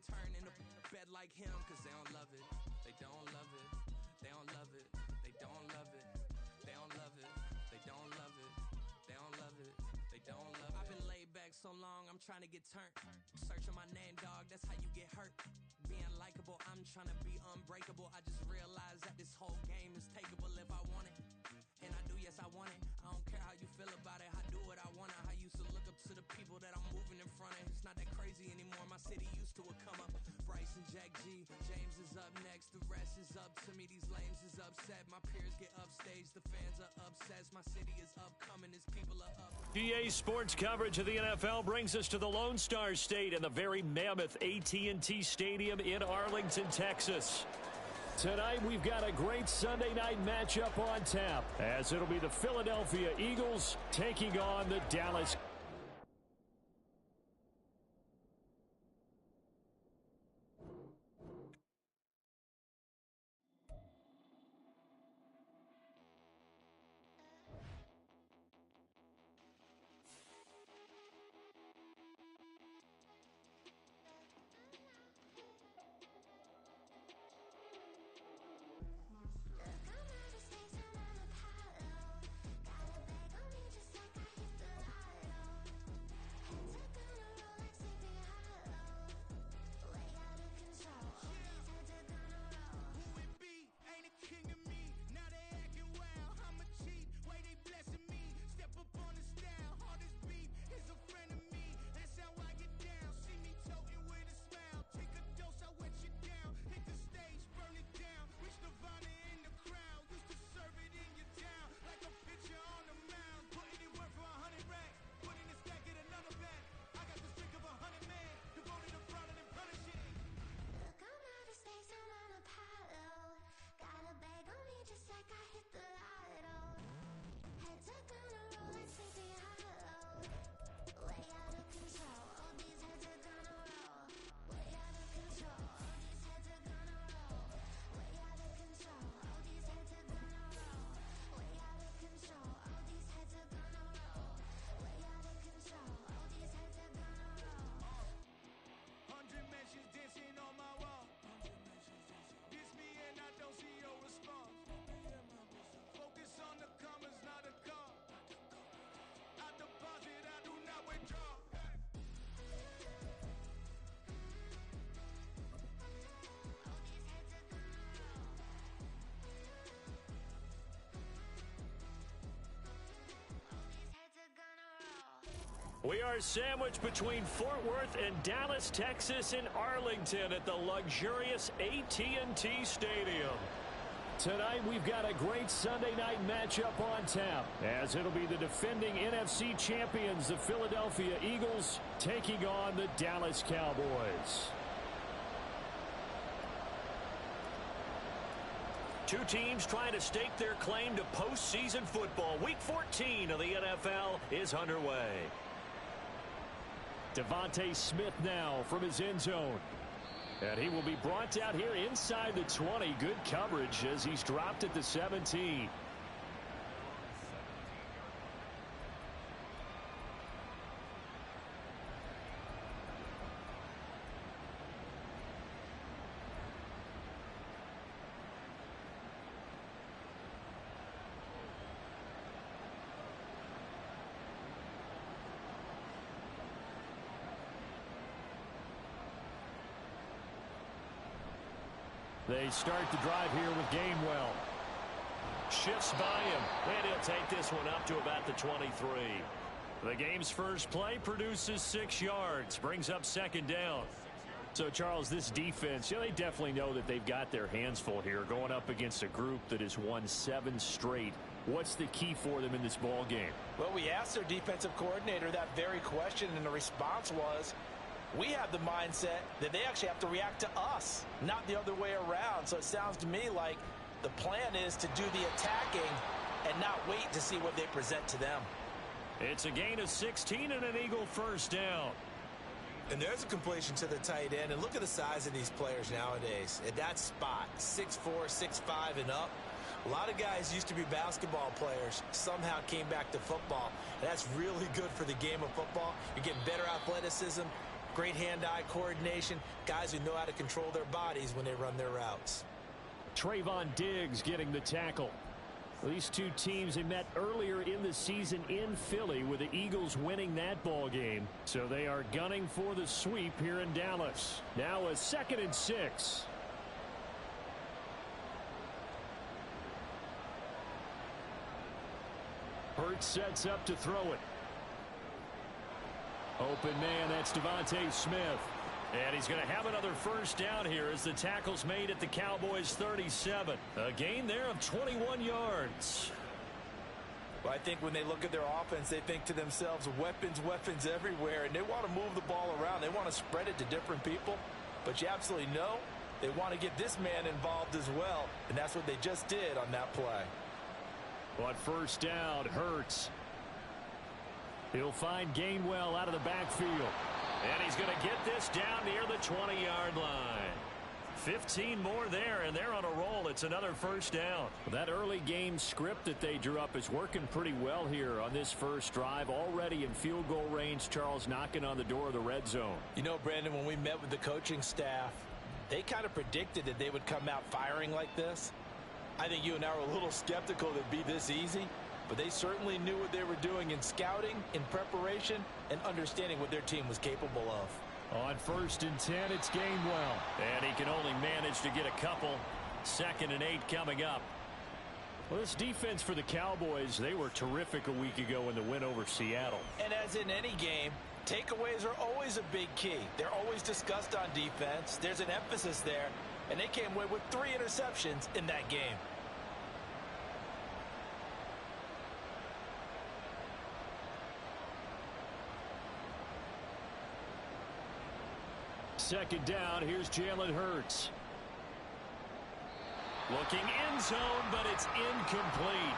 turn in a bed like him, cause they don't love it. They don't love it. They don't love it. They don't love it. They don't love it. They don't love it. They don't love it. They don't love it. I've been laid back so long, I'm trying to get turned. Searching my name, dog, that's how you get hurt. Being likable, I'm trying to be unbreakable. I just realized that this whole game is takeable if I want it. And I do, yes, I want it. I don't care how you feel about it. I do what I want. I used to look up to the people that I'm moving in front of. It's not that crazy anymore. My city used to a come up. Bryce and Jack G. James is up next. The rest is up to me. These lames is upset. My peers get upstaged. The fans are obsessed. My city is upcoming. His people are up. PA Sports coverage of the NFL brings us to the Lone Star State and the very mammoth AT&T Stadium in Arlington, Texas. Tonight, we've got a great Sunday night matchup on tap, as it'll be the Philadelphia Eagles taking on the Dallas. We are sandwiched between Fort Worth and Dallas, Texas, and Arlington at the luxurious AT&T Stadium. Tonight, we've got a great Sunday night matchup on tap, as it'll be the defending NFC champions, the Philadelphia Eagles, taking on the Dallas Cowboys. Two teams trying to stake their claim to postseason football. Week 14 of the NFL is underway. Devontae Smith now from his end zone. And he will be brought down here inside the 20. Good coverage as he's dropped at the 17. They start the drive here with Gainwell. Shifts by him, and he'll take this one up to about the 23. The game's first play produces 6 yards, brings up second down. So, Charles, this defense, they definitely know that they've got their hands full here going up against a group that has won 7 straight. What's the key for them in this ball game? Well, we asked their defensive coordinator that very question, and the response was, we have the mindset that they actually have to react to us, not the other way around. So it sounds to me like the plan is to do the attacking and not wait to see what they present to them. It's a gain of 16 and an Eagle first down. And there's a completion to the tight end. And look at the size of these players nowadays. At that spot, 6'4", 6'5", and up. A lot of guys used to be basketball players, somehow came back to football. And that's really good for the game of football. You're getting better athleticism, great hand-eye coordination, guys who know how to control their bodies when they run their routes. Trayvon Diggs getting the tackle. These two teams, they met earlier in the season in Philly with the Eagles winning that ball game. So they are gunning for the sweep here in Dallas. Now a 2nd and 6. Hurts sets up to throw it. Open man, that's Devontae Smith. And he's going to have another first down here as the tackle's made at the Cowboys' 37. A gain there of 21 yards. Well, I think when they look at their offense, they think to themselves, weapons, weapons everywhere, and they want to move the ball around. They want to spread it to different people. But you absolutely know they want to get this man involved as well, and that's what they just did on that play. But first down, Hurts. He'll find Gainwell out of the backfield. And he's going to get this down near the 20-yard line. 15 more there, and they're on a roll. It's another first down. That early game script that they drew up is working pretty well here on this first drive. Already in field goal range, Charles knocking on the door of the red zone. You know, Brandon, when we met with the coaching staff, they kind of predicted that they would come out firing like this. I think you and I were a little skeptical that it'd be this easy. But they certainly knew what they were doing in scouting, in preparation, and understanding what their team was capable of. On 1st and 10, it's Gainwell. And he can only manage to get a couple. 2nd and 8 coming up. Well, this defense for the Cowboys, they were terrific a week ago in the win over Seattle. And as in any game, takeaways are always a big key. They're always discussed on defense. There's an emphasis there. And they came away with 3 interceptions in that game. Second down, here's Jalen Hurts. Looking end zone, but it's incomplete.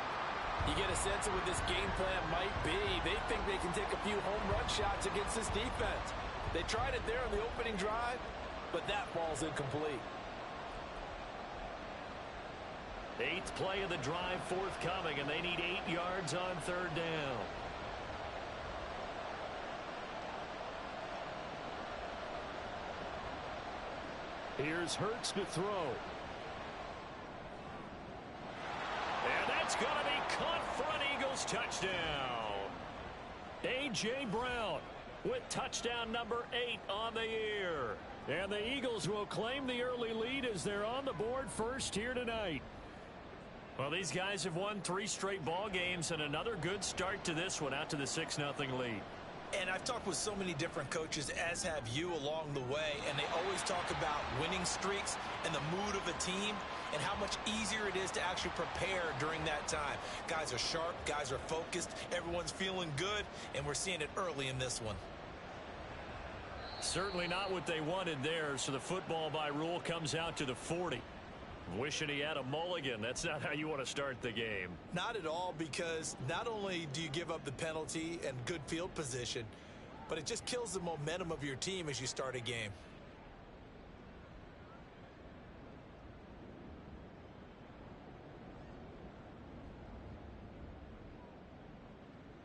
You get a sense of what this game plan might be. They think they can take a few home run shots against this defense. They tried it there on the opening drive, but that ball's incomplete. 8th play of the drive forthcoming, and they need 8 yards on 3rd down. Here's Hurts to throw. And that's going to be caught for an Eagles touchdown. A.J. Brown with touchdown number 8 on the year. And the Eagles will claim the early lead as they're on the board first here tonight. Well, these guys have won 3 straight ball games and another good start to this one out to the 6-0 lead. And I've talked with so many different coaches, as have you, along the way, and they always talk about winning streaks and the mood of a team and how much easier it is to actually prepare during that time. Guys are sharp, guys are focused, everyone's feeling good, and we're seeing it early in this one. Certainly not what they wanted there, so the football by rule comes out to the 40. Wishing he had a mulligan. That's not how you want to start the game. Not at all, because not only do you give up the penalty and good field position, but it just kills the momentum of your team as you start a game.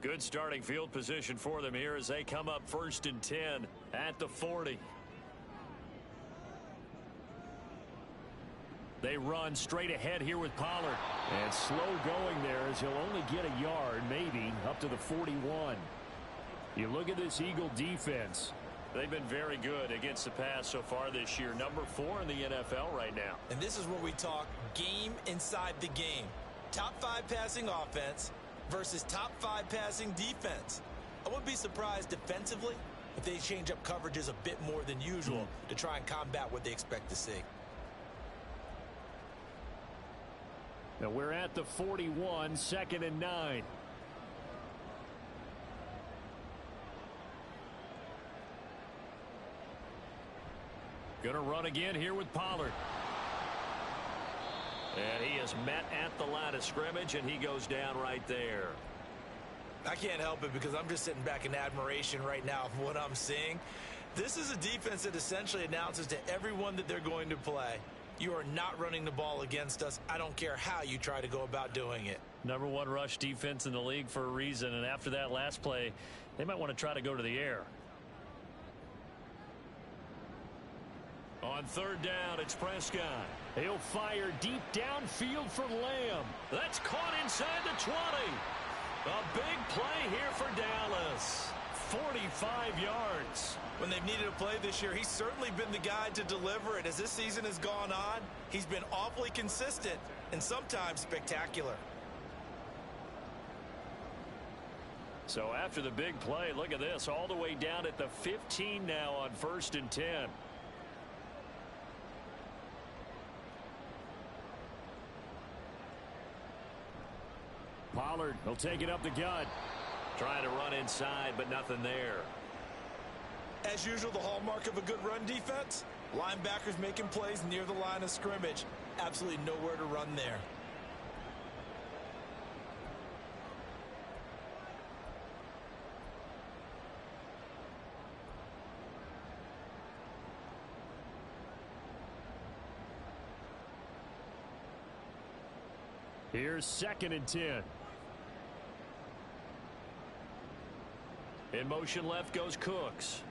Good starting field position for them here as they come up 1st and 10 at the 40. They run straight ahead here with Pollard. And slow going there as he'll only get a yard, maybe, up to the 41. You look at this Eagle defense. They've been very good against the pass so far this year. Number 4 in the NFL right now. And this is where we talk game inside the game. Top 5 passing offense versus top 5 passing defense. I wouldn't be surprised defensively if they change up coverages a bit more than usual to try and combat what they expect to see. Now we're at the 41, 2nd and 9. Gonna run again here with Pollard. And he is met at the line of scrimmage, and he goes down right there. I can't help it because I'm just sitting back in admiration right now of what I'm seeing. This is a defense that essentially announces to everyone that they're going to play, you are not running the ball against us. I don't care how you try to go about doing it. Number 1 rush defense in the league for a reason, and after that last play, they might want to try to go to the air. On third down, it's Prescott. He'll fire deep downfield for Lamb. That's caught inside the 20. A big play here for Dallas. 45 yards. When they've needed a play this year, he's certainly been the guy to deliver it. As this season has gone on, he's been awfully consistent and sometimes spectacular. So after the big play, look at this, all the way down at the 15 now on 1st and 10. Pollard will take it up the gut. Trying to run inside, but nothing there. As usual, the hallmark of a good run defense, linebackers making plays near the line of scrimmage. Absolutely nowhere to run there. Here's 2nd and 10. In motion left goes Cooks.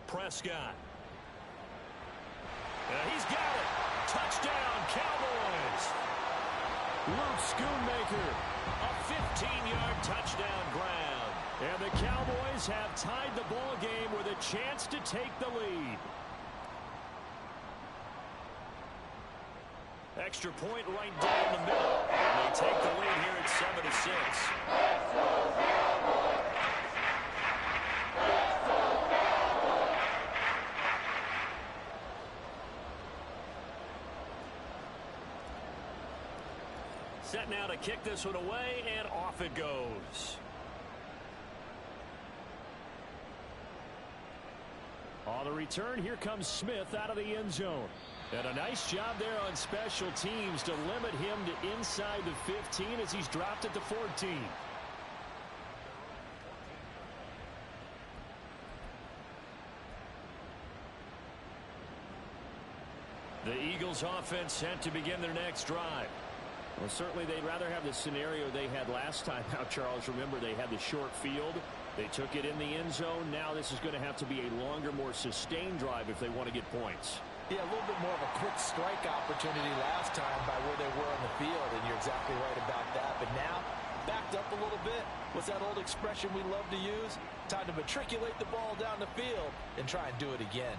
Prescott. He's got it. Touchdown, Cowboys. Luke Schoonmaker. A 15-yard touchdown grab. And the Cowboys have tied the ball game with a chance to take the lead. Extra point right down the middle. And they take the lead here at 7-6. Set now to kick this one away, and off it goes. On the return, here comes Smith out of the end zone. And a nice job there on special teams to limit him to inside the 15 as he's dropped at the 14. The Eagles offense set to begin their next drive. Well, certainly they'd rather have the scenario they had last time out, Charles. Remember, they had the short field. They took it in the end zone. Now this is going to have to be a longer, more sustained drive if they want to get points. Yeah, a little bit more of a quick strike opportunity last time by where they were on the field, and you're exactly right about that. But now, backed up a little bit. What's that old expression we love to use? Time to matriculate the ball down the field and try and do it again.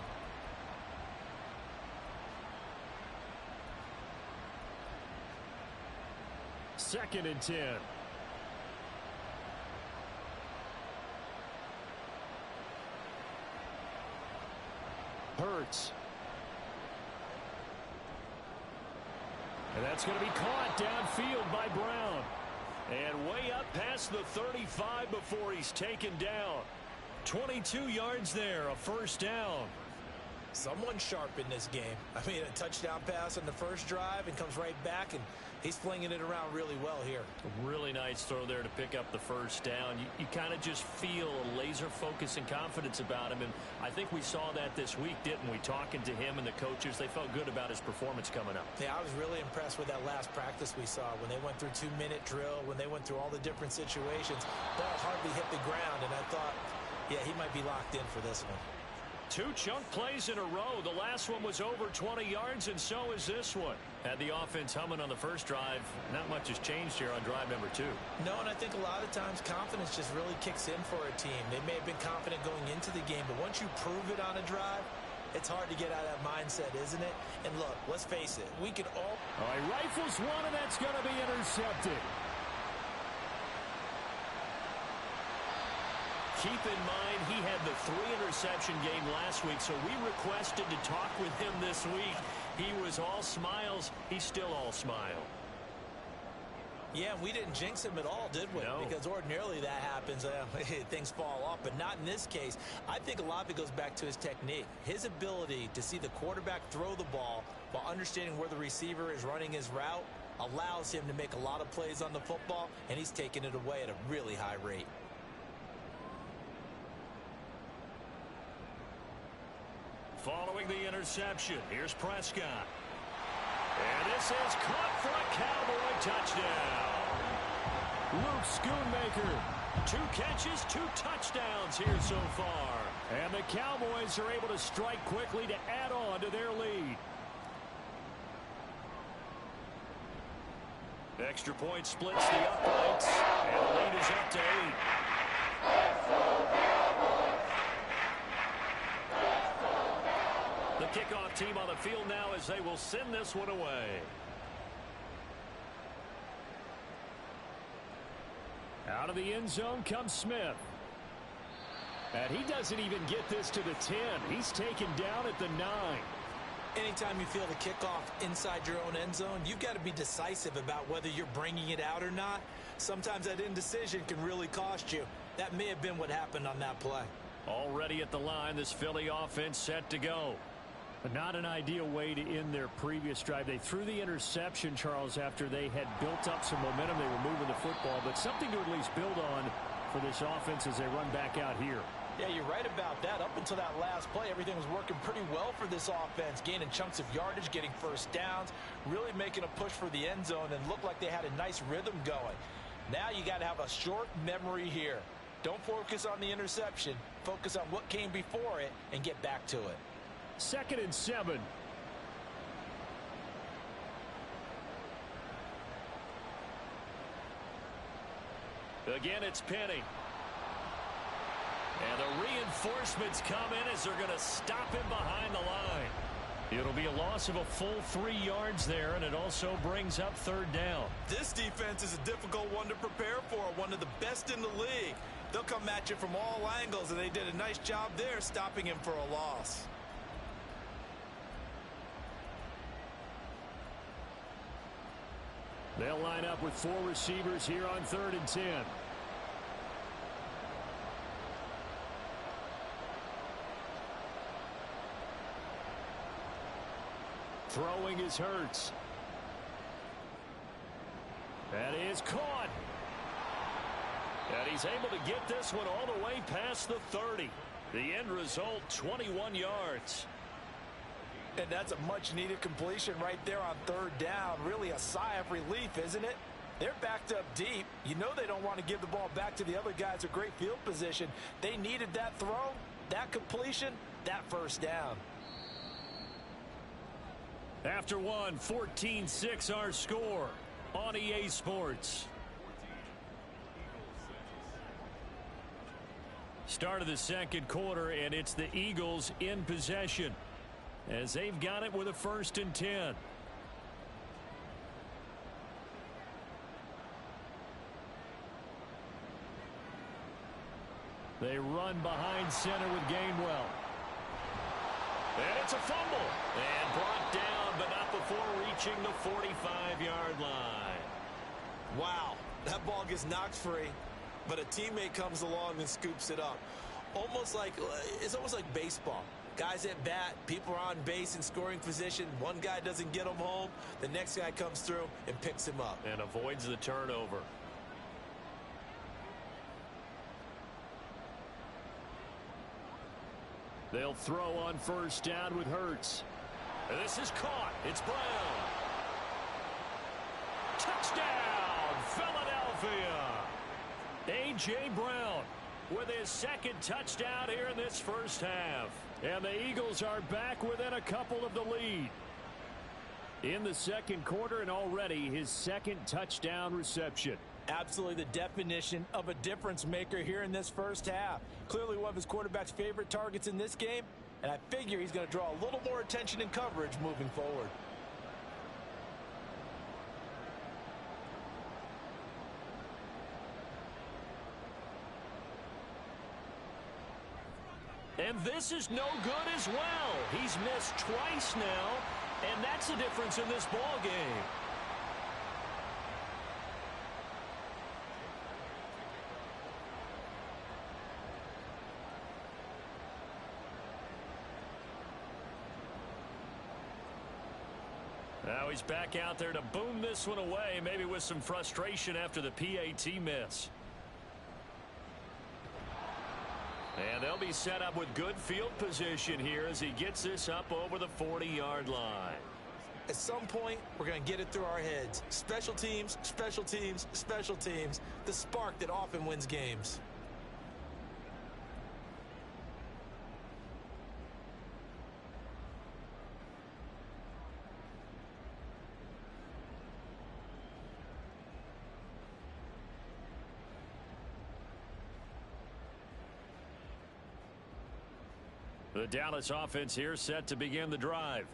Second and 10. Hurts. And that's going to be caught downfield by Brown. And way up past the 35 before he's taken down. 22 yards there, a first down. Someone sharp in this game. I mean, a touchdown pass on the first drive and comes right back, and he's flinging it around really well here. A really nice throw there to pick up the first down. You kind of just feel a laser focus and confidence about him, and I think we saw that this week, didn't we? Talking to him and the coaches, they felt good about his performance coming up. Yeah, I was really impressed with that last practice we saw when they went through 2-minute drill, when they went through all the different situations. Ball hardly hit the ground, and I thought, yeah, he might be locked in for this one. 2 chunk plays in a row. The last one was over 20 yards, and so is this one. Had the offense humming on the first drive. Not much has changed here on drive number 2. No, and I think a lot of times confidence just really kicks in for a team. They may have been confident going into the game, but once you prove it on a drive, it's hard to get out of that mindset, isn't it? And look, let's face it, we could all... All right, rifles one, and that's going to be intercepted. Keep in mind, he had the 3-interception game last week, so we requested to talk with him this week. He was all smiles. He's still all smile. Yeah, we didn't jinx him at all, did we? No. Because ordinarily that happens. Things fall off, but not in this case. I think a lot of it goes back to his technique. His ability to see the quarterback throw the ball while understanding where the receiver is running his route allows him to make a lot of plays on the football, and he's taking it away at a really high rate. Following the interception, here's Prescott. And this is caught for a Cowboy touchdown. Luke Schoonmaker. 2 catches, 2 touchdowns here so far. And the Cowboys are able to strike quickly to add on to their lead. Extra point splits the uprights, and the lead is up to 8. The kickoff team on the field now as they will send this one away. Out of the end zone comes Smith. And he doesn't even get this to the 10. He's taken down at the 9. Anytime you feel the kickoff inside your own end zone, you've got to be decisive about whether you're bringing it out or not. Sometimes that indecision can really cost you. That may have been what happened on that play. Already at the line, this Philly offense set to go. But not an ideal way to end their previous drive. They threw the interception, Charles, after they had built up some momentum. They were moving the football, but something to at least build on for this offense as they run back out here. Yeah, you're right about that. Up until that last play, everything was working pretty well for this offense, gaining chunks of yardage, getting first downs, really making a push for the end zone, and looked like they had a nice rhythm going. Now you got to have a short memory here. Don't focus on the interception. Focus on what came before it and get back to it. 2nd and 7. Again, it's Penny. And the reinforcements come in as they're going to stop him behind the line. It'll be a loss of a full 3 yards there, and it also brings up 3rd down. This defense is a difficult one to prepare for, one of the best in the league. They'll come at you from all angles, and they did a nice job there stopping him for a loss. They'll line up with 4 receivers here on 3rd and 10. Throwing is Hurts. That is caught. And he's able to get this one all the way past the 30. The end result, 21 yards. And that's a much-needed completion right there on 3rd down. Really a sigh of relief, isn't it? They're backed up deep. You know they don't want to give the ball back to the other guys at great field position. They needed that throw, that completion, that first down. After one, 14-6 our score on EA Sports. Start of the 2nd quarter, and it's the Eagles in possession as they've got it with a 1st and 10. They run behind center with Gainwell. And it's a fumble. And brought down, but not before reaching the 45-yard line. Wow, that ball gets knocked free, but a teammate comes along and scoops it up. It's almost like baseball. Guys at bat, people are on base in scoring position. One guy doesn't get him home. The next guy comes through and picks him up. And avoids the turnover. They'll throw on 1st down with Hurts. And this is caught. It's Brown. Touchdown, Philadelphia. A.J. Brown with his 2nd touchdown here in this first half. And the Eagles are back within a couple of the lead. In the 2nd quarter, and already his 2nd touchdown reception. Absolutely the definition of a difference maker here in this first half. Clearly one of his quarterback's favorite targets in this game, and I figure he's going to draw a little more attention and coverage moving forward. And this is no good as well. He's missed twice now, and that's the difference in this ball game. Now he's back out there to boom this one away, maybe with some frustration after the PAT miss. And they'll be set up with good field position here as he gets this up over the 40-yard line. At some point, we're going to get it through our heads. Special teams, special teams, special teams. The spark that often wins games. The Dallas offense here set to begin the drive.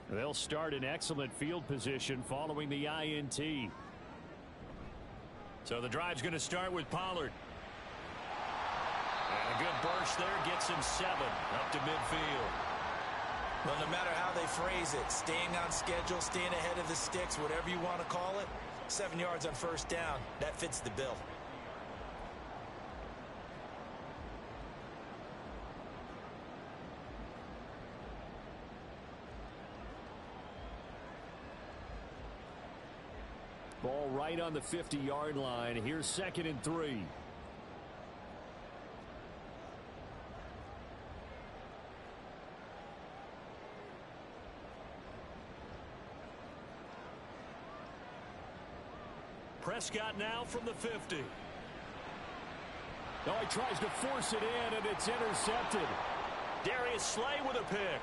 They'll start in excellent field position following the INT. So the drive's going to start with Pollard. And a good burst there gets him 7 up to midfield. Well, no matter how they phrase it, staying on schedule, staying ahead of the sticks, whatever you want to call it, 7 yards on first down, that fits the bill. Ball right on the 50-yard line. Here's 2nd and 3. Prescott now from the 50. Oh, he tries to force it in, and it's intercepted. Darius Slay with a pick.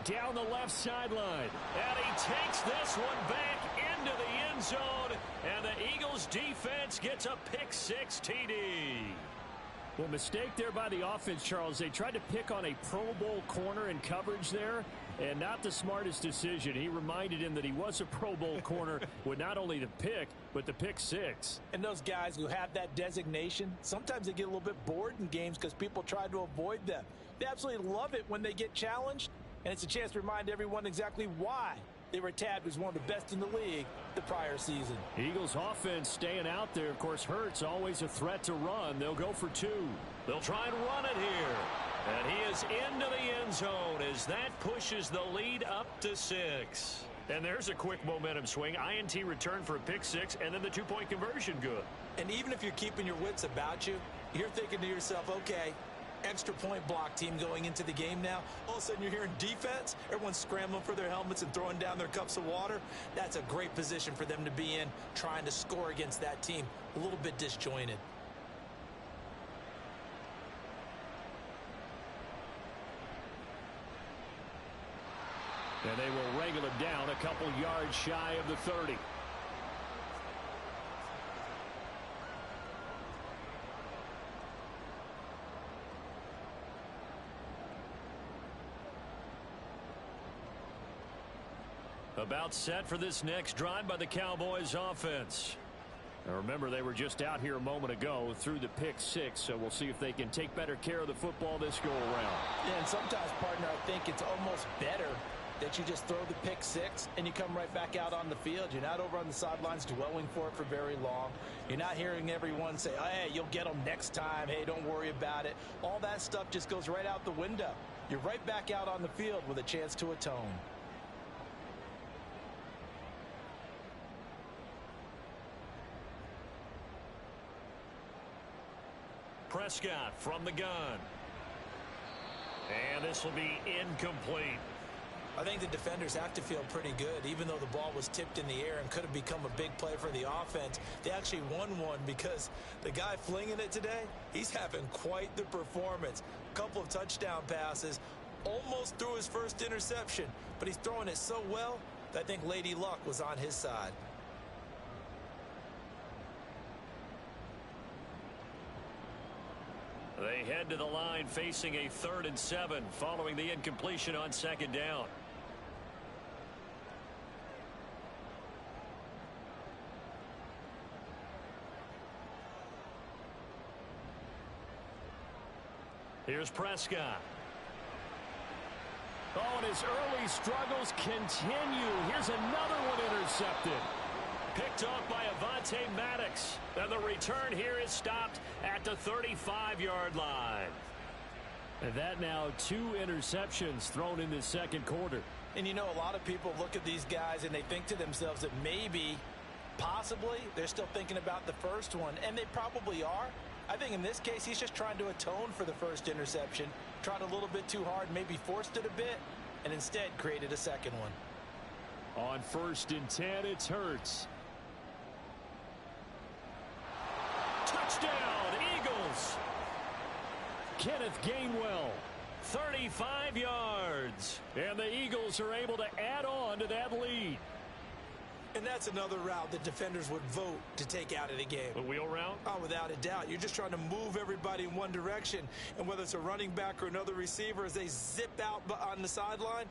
Down the left sideline. And he takes this one back into the end zone. And the Eagles defense gets a pick-6 TD. Well, mistake there by the offense, Charles. They tried to pick on a Pro Bowl corner in coverage there, and not the smartest decision. He reminded him that he was a Pro Bowl corner with not only the pick, but the pick-6. And those guys who have that designation, sometimes they get a little bit bored in games because people try to avoid them. They absolutely love it when they get challenged, and it's a chance to remind everyone exactly why they were tabbed as one of the best in the league the prior season. Eagles offense staying out there. Of course, Hurts always a threat to run. They'll go for 2. They'll try and run it here. And he is into the end zone as that pushes the lead up to 6. And there's a quick momentum swing. INT return for a pick-6, and then the 2-point conversion good. And even if you're keeping your wits about you, you're thinking to yourself, okay, extra point block team going into the game now. All of a sudden you're hearing defense. Everyone's scrambling for their helmets and throwing down their cups of water. That's a great position for them to be in, trying to score against that team. A little bit disjointed. And they will wrangle him down a couple yards shy of the 30. About set for this next drive by the Cowboys offense. Now remember, they were just out here a moment ago through the pick-6, so we'll see if they can take better care of the football this go-around. Yeah, and sometimes, partner, I think it's almost better that you just throw the pick-6 and you come right back out on the field. You're not over on the sidelines dwelling for it for very long. You're not hearing everyone say, oh, hey, you'll get them next time. Hey, don't worry about it. All that stuff just goes right out the window. You're right back out on the field with a chance to atone. Prescott from the gun. And this will be incomplete. I think the defenders have to feel pretty good. Even though the ball was tipped in the air and could have become a big play for the offense, they actually won one because the guy flinging it today, he's having quite the performance. A couple of touchdown passes, almost threw his first interception, but he's throwing it so well that I think Lady Luck was on his side. They head to the line facing a 3rd and 7 following the incompletion on 2nd down. Here's Prescott. Oh, and his early struggles continue. Here's another one intercepted. Picked off by Avonte Maddox. And the return here is stopped at the 35-yard line. And that now 2 interceptions thrown in the 2nd quarter. And you know, a lot of people look at these guys and they think to themselves that maybe, possibly, they're still thinking about the first one. And they probably are. I think in this case, he's just trying to atone for the first interception. Tried a little bit too hard, maybe forced it a bit, and instead created a second one. On 1st and 10, it's Hurts. Touchdown, Eagles! Kenneth Gainwell, 35 yards. And the Eagles are able to add on to that lead. And that's another route that defenders would vote to take out of the game. A wheel route? Oh, without a doubt. You're just trying to move everybody in one direction. And whether it's a running back or another receiver, as they zip out on the sideline,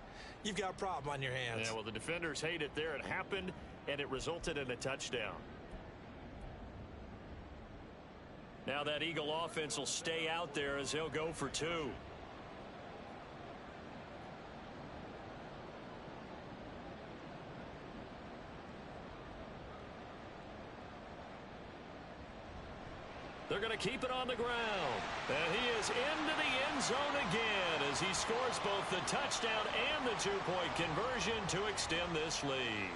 you've got a problem on your hands. Yeah, well, the defenders hate it there. It happened, and it resulted in a touchdown. Now that Eagle offense will stay out there as they'll go for 2. They're going to keep it on the ground. And he is into the end zone again as he scores both the touchdown and the 2-point conversion to extend this lead.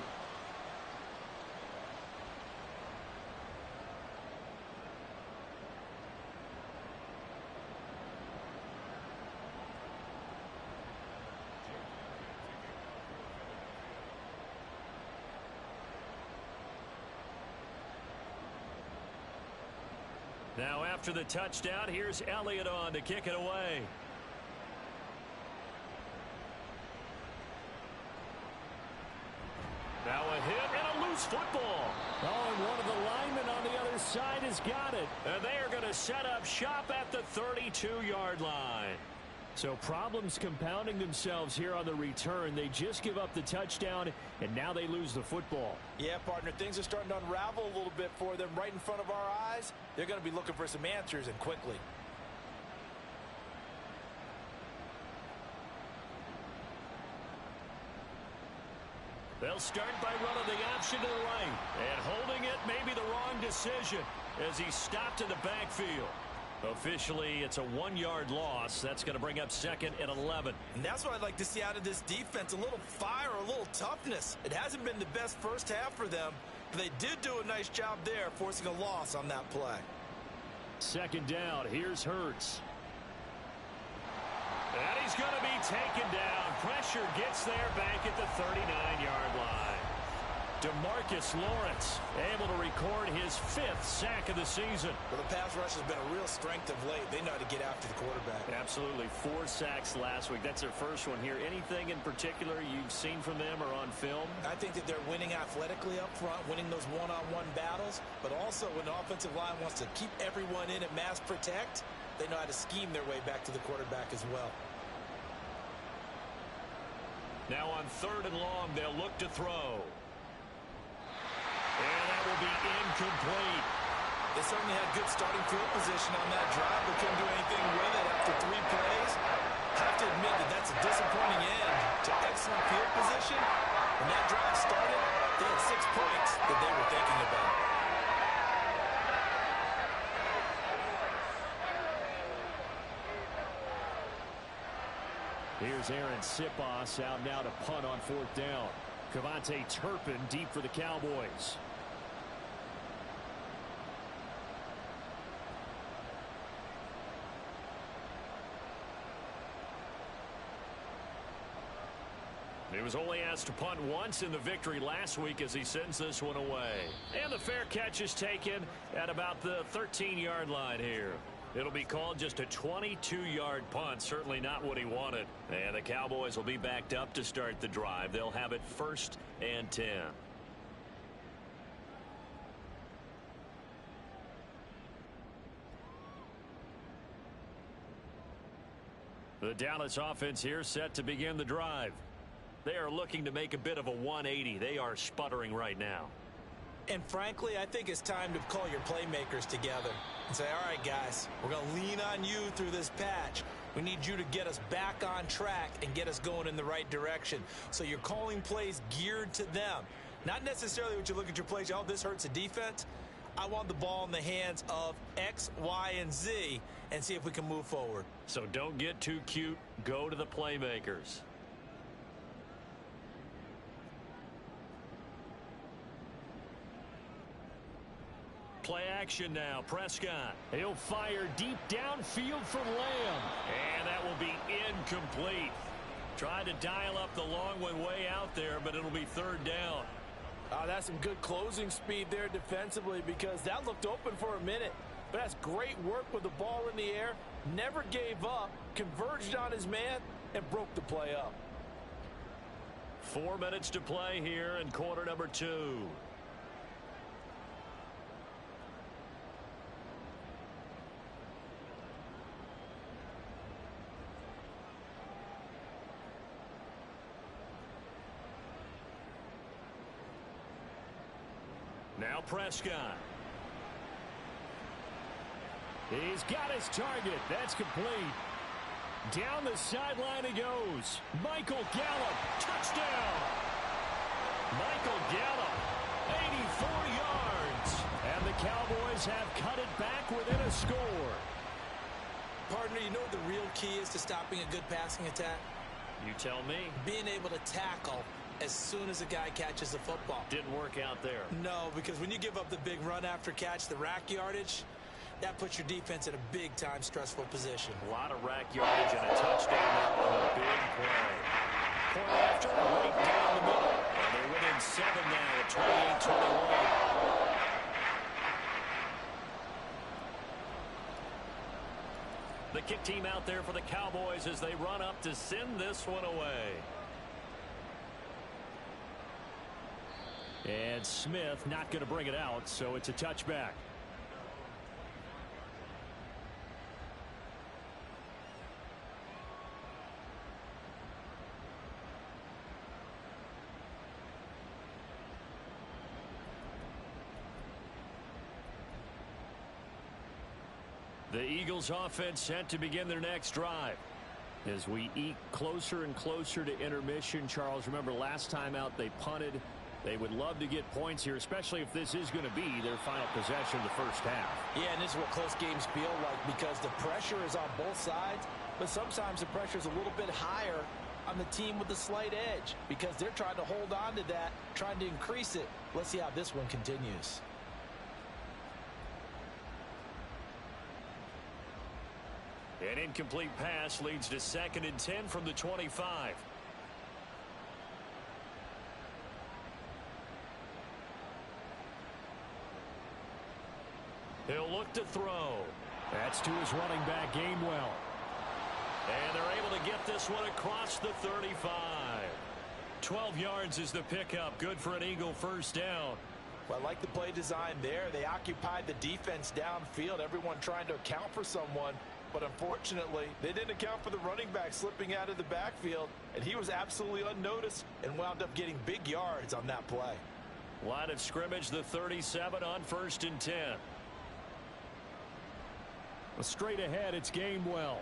Now after the touchdown, here's Elliott on to kick it away. Now a hit and a loose football. Oh, and one of the linemen on the other side has got it. And they are going to set up shop at the 32-yard line. So problems compounding themselves here on the return. They just give up the touchdown, and now they lose the football. Yeah, partner, things are starting to unravel a little bit for them right in front of our eyes. They're going to be looking for some answers, and quickly. They'll start by running the option to the right. And holding it may be the wrong decision as he stopped in the backfield. Officially, it's a 1-yard loss. That's going to bring up 2nd and 11. And that's what I'd like to see out of this defense. A little fire, a little toughness. It hasn't been the best first half for them, but they did do a nice job there, forcing a loss on that play. 2nd down. Here's Hurts. And he's going to be taken down. Pressure gets there back at the 39-yard line. DeMarcus Lawrence able to record his 5th sack of the season. Well, the pass rush has been a real strength of late. They know how to get after the quarterback. Absolutely. 4 sacks last week. That's their first one here. Anything in particular you've seen from them or on film? I think that they're winning athletically up front, winning those one-on-one battles, but also when the offensive line wants to keep everyone in and mass protect, they know how to scheme their way back to the quarterback as well. Now on 3rd and long, they'll look to throw. And that will be incomplete. They certainly had good starting field position on that drive, but couldn't do anything with it after 3 plays. Have to admit that that's a disappointing end to excellent field position. When that drive started, they had 6 points that they were thinking about. Here's Aaron Sipos out now to punt on 4th down. Cavante Turpin deep for the Cowboys. He was only asked to punt once in the victory last week as he sends this one away. And the fair catch is taken at about the 13-yard line here. It'll be called just a 22-yard punt, certainly not what he wanted. And the Cowboys will be backed up to start the drive. They'll have it 1st and 10. The Dallas offense here set to begin the drive. They are looking to make a bit of a 180. They are sputtering right now. And frankly, I think it's time to call your playmakers together and say, all right, guys, we're going to lean on you through this patch. We need you to get us back on track and get us going in the right direction. So you're calling plays geared to them. Not necessarily what you look at your plays, oh, this hurts the defense. I want the ball in the hands of X, Y, and Z and see if we can move forward. So don't get too cute. Go to the playmakers. Play action now. Prescott. He'll fire deep downfield from Lamb. And that will be incomplete. Tried to dial up the long one way out there, but it'll be third down. That's some good closing speed there defensively because that looked open for a minute. But that's great work with the ball in the air. Never gave up, converged on his man, and broke the play up. 4 minutes to play here in quarter number 2. Now Prescott. He's got his target. That's complete. Down the sideline he goes. Michael Gallup, touchdown. Michael Gallup, 84 yards. And the Cowboys have cut it back within a score. Partner, you know what the real key is to stopping a good passing attack? You tell me. Being able to tackle as soon as a guy catches the football. Didn't work out there. No, because when you give up the big run after catch, the rack yardage, that puts your defense in a big-time stressful position. A lot of rack yardage and a touchdown there on a big play. Point after, right down the middle. And they're within 7 now at 28-21. The kick team out there for the Cowboys as they run up to send this one away. And Smith not going to bring it out, so it's a touchback. The Eagles offense set to begin their next drive. As we eke closer and closer to intermission, Charles, remember last time out they punted. They would love to get points here, especially if this is going to be their final possession of the first half. Yeah, and this is what close games feel like because the pressure is on both sides, but sometimes the pressure is a little bit higher on the team with the slight edge because they're trying to hold on to that, trying to increase it. Let's see how this one continues. An incomplete pass leads to 2nd and 10 from the 25. He'll look to throw. That's to his running back, Gainwell. And they're able to get this one across the 35. 12 yards is the pickup. Good for an Eagle first down. Well, I like the play design there. They occupied the defense downfield, everyone trying to account for someone. But unfortunately, they didn't account for the running back slipping out of the backfield, and he was absolutely unnoticed and wound up getting big yards on that play. Line of scrimmage, the 37 on 1st and 10. Straight ahead, it's Gainwell.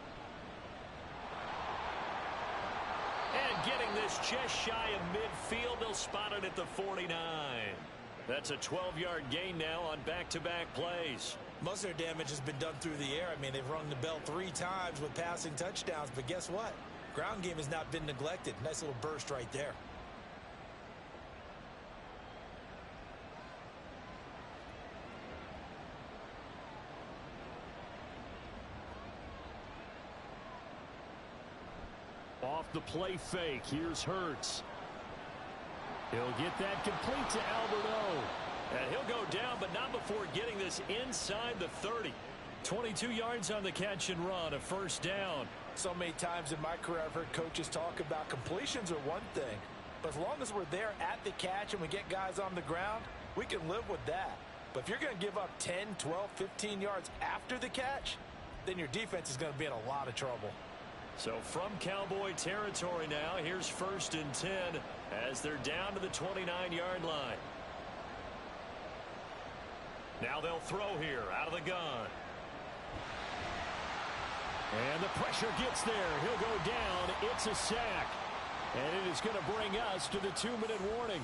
And getting this just shy of midfield, they'll spot it at the 49. That's a 12-yard gain now on back-to-back plays. Most of their damage has been done through the air. I mean, they've rung the bell 3 times with passing touchdowns, but guess what? Ground game has not been neglected. Nice little burst right there. Off the play fake, here's Hurts. He'll get that complete to Alberto. And he'll go down, but not before getting this inside the 30. 22 yards on the catch and run, a first down. So many times in my career I've heard coaches talk about completions are one thing, but as long as we're there at the catch and we get guys on the ground, we can live with that. But if you're going to give up 10, 12, 15 yards after the catch, then your defense is going to be in a lot of trouble. So from Cowboy territory now, here's 1st and 10 as they're down to the 29-yard line. Now they'll throw here out of the gun. And the pressure gets there. He'll go down. It's a sack. And it is going to bring us to the 2-minute warning.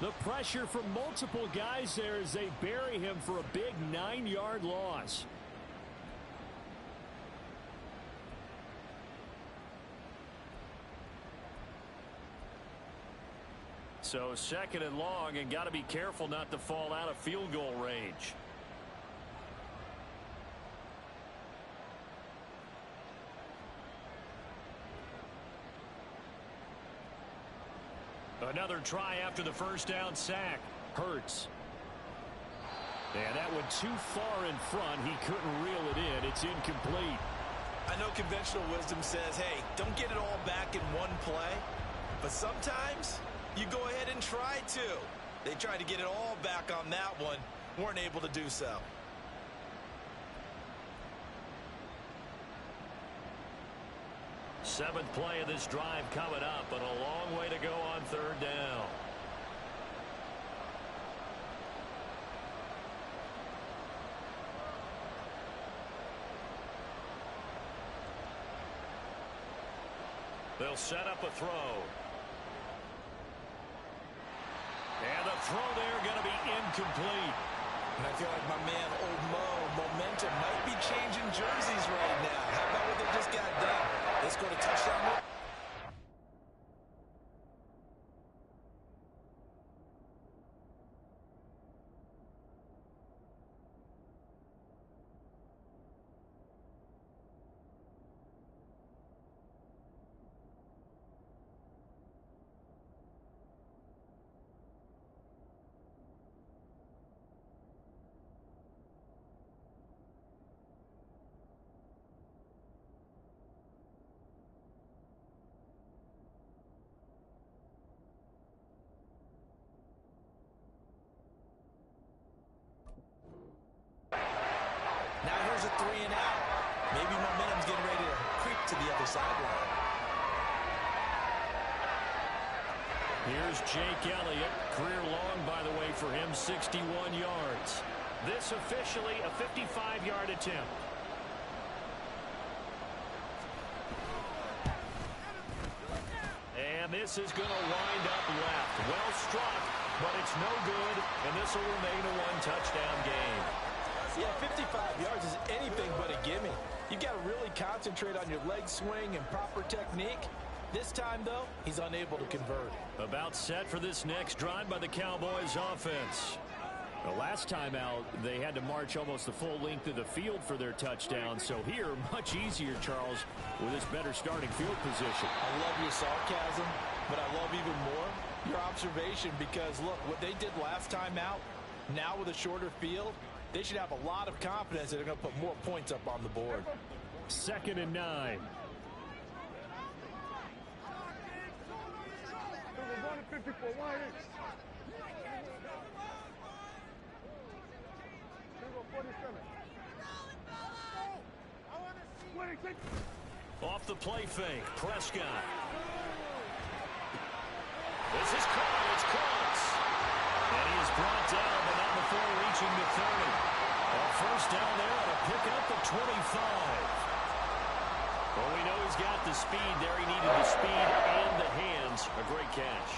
The pressure from multiple guys there as they bury him for a big 9-yard loss. So 2nd and long, and got to be careful not to fall out of field goal range. Another try after the first down sack. Hurts. And that went too far in front. He couldn't reel it in. It's incomplete. I know conventional wisdom says, hey, don't get it all back in one play. But sometimes you go ahead and try to. They tried to get it all back on that one. Weren't able to do so. Seventh play of this drive coming up, but a long way to go on third down. They'll set up a throw. And the throw there going to be incomplete. And I feel like my man, Old Mo, momentum might be changing jerseys right now. How about what they just got done? Let's go to touchdown. Now here's a 3 and out. Maybe momentum's getting ready to creep to the other sideline. Here's Jake Elliott. Career long, by the way, for him, 61 yards. This officially a 55-yard attempt. And this is going to wind up left. Well struck, but it's no good, and this will remain a one-touchdown game. Yeah, 55 yards is anything but a gimme. You've got to really concentrate on your leg swing and proper technique. This time, though, he's unable to convert. About set for this next drive by the Cowboys offense. The last time out, they had to march almost the full length of the field for their touchdown. So here, much easier, Charles, with this better starting field position. I love your sarcasm, but I love even more your observation because, look, what they did last time out, now with a shorter field, they should have a lot of confidence that they're going to put more points up on the board. 2nd and 9. Off the play fake, Prescott. This is caught. It's close. And he is brought down, but not before reaching the 30. A first down there on a pickup at 25. Well, we know he's got the speed there. He needed the speed and the hands. A great catch.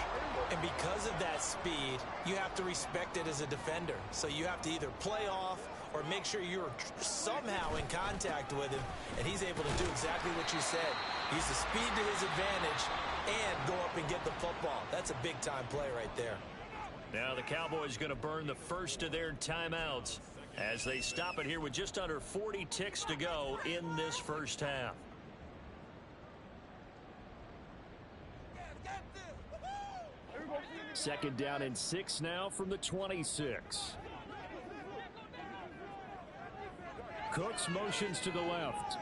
And because of that speed, you have to respect it as a defender. So you have to either play off or make sure you're somehow in contact with him, and he's able to do exactly what you said. Use the speed to his advantage and go up and get the football. That's a big-time play right there. Now the Cowboys going to burn the first of their timeouts as they stop it here with just under 40 ticks to go in this first half. Second down and 6 now from the 26. Cooks motions to the left.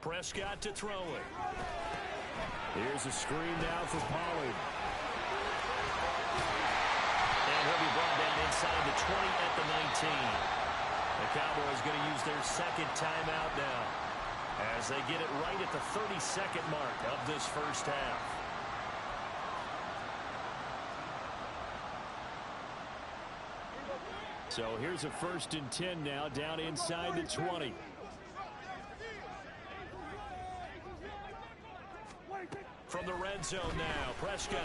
Prescott to throw it. Here's a screen now for Pollard. And he'll be brought down inside the 20 at the 19. The Cowboys going to use their second timeout now as they get it right at the 32nd mark of this first half. So here's a 1st and 10 now down inside the 20. From the red zone now, Prescott.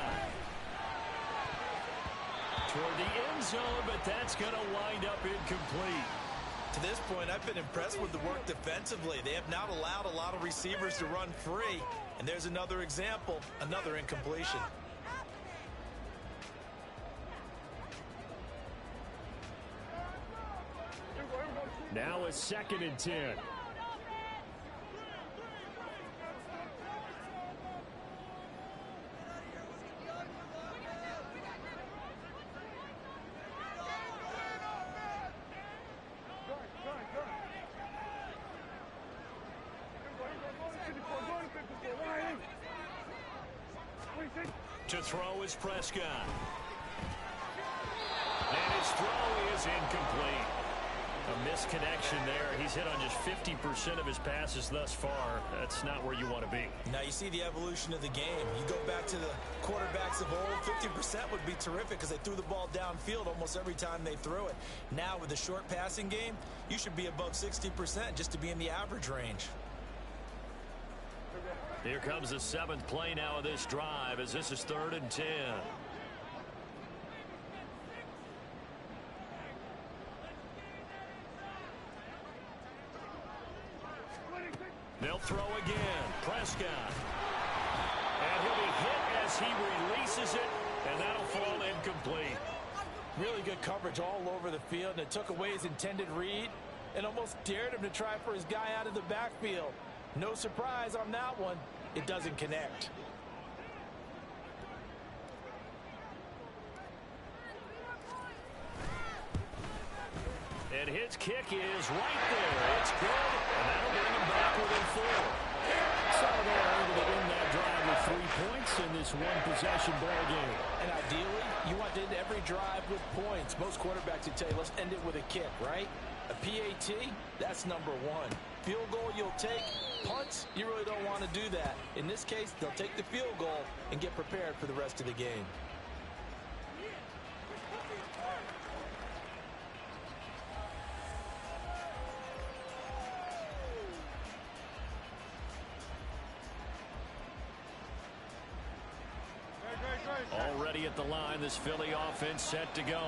Toward the end zone, but that's going to wind up incomplete. To this point, I've been impressed with the work defensively. They have not allowed a lot of receivers to run free. And there's another example, another incompletion. Now a 2nd and 10. To throw is Prescott. And his throw is incomplete. A misconnection there. He's hit on just 50% of his passes thus far. That's not where you want to be. Now you see the evolution of the game. You go back to the quarterbacks of old, 50% would be terrific because they threw the ball downfield almost every time they threw it. Now with the short passing game, you should be above 60% just to be in the average range. Here comes the 7th play now of this drive as this is 3rd and 10. They'll throw again. Prescott. And he'll be hit as he releases it, and that'll fall incomplete. Really good coverage all over the field, and it took away his intended read and almost dared him to try for his guy out of the backfield. No surprise on that one. It doesn't connect. And his kick is right there. It's good, and that'll bring him back within 4. So they're able to win that drive with 3 points in this one-possession ball game. And ideally, you want to end every drive with points. Most quarterbacks would tell you, let's end it with a kick, right? A PAT, that's number 1. Field goal you'll take. Punts, you really don't want to do that. In this case, they'll take the field goal and get prepared for the rest of the game. Already at the line, this Philly offense set to go.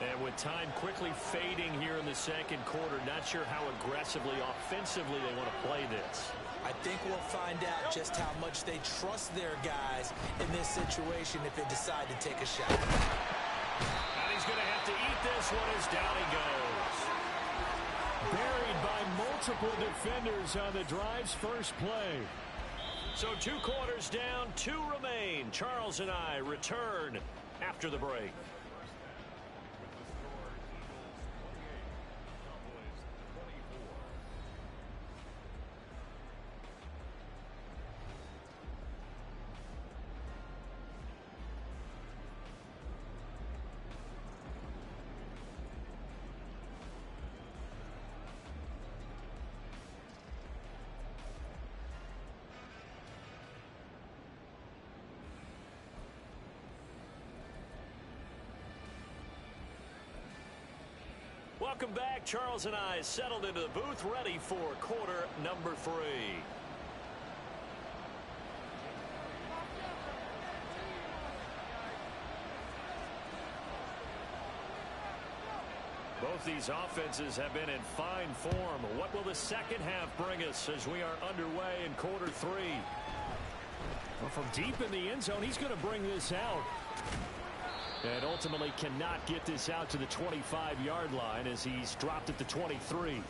And with time quickly fading here in the second quarter, not sure how aggressively, offensively they want to play this. I think we'll find out just how much they trust their guys in this situation if they decide to take a shot. And he's going to have to eat this one as down he goes. Buried by multiple defenders on the drive's first play. So 2 quarters down, 2 remain. Charles and I return after the break. Welcome back. Charles and I settled into the booth, ready for quarter number 3. Both these offenses have been in fine form. What will the second half bring us as we are underway in quarter 3? Well, from deep in the end zone, he's going to bring this out. And ultimately cannot get this out to the 25-yard line as he's dropped at the 23.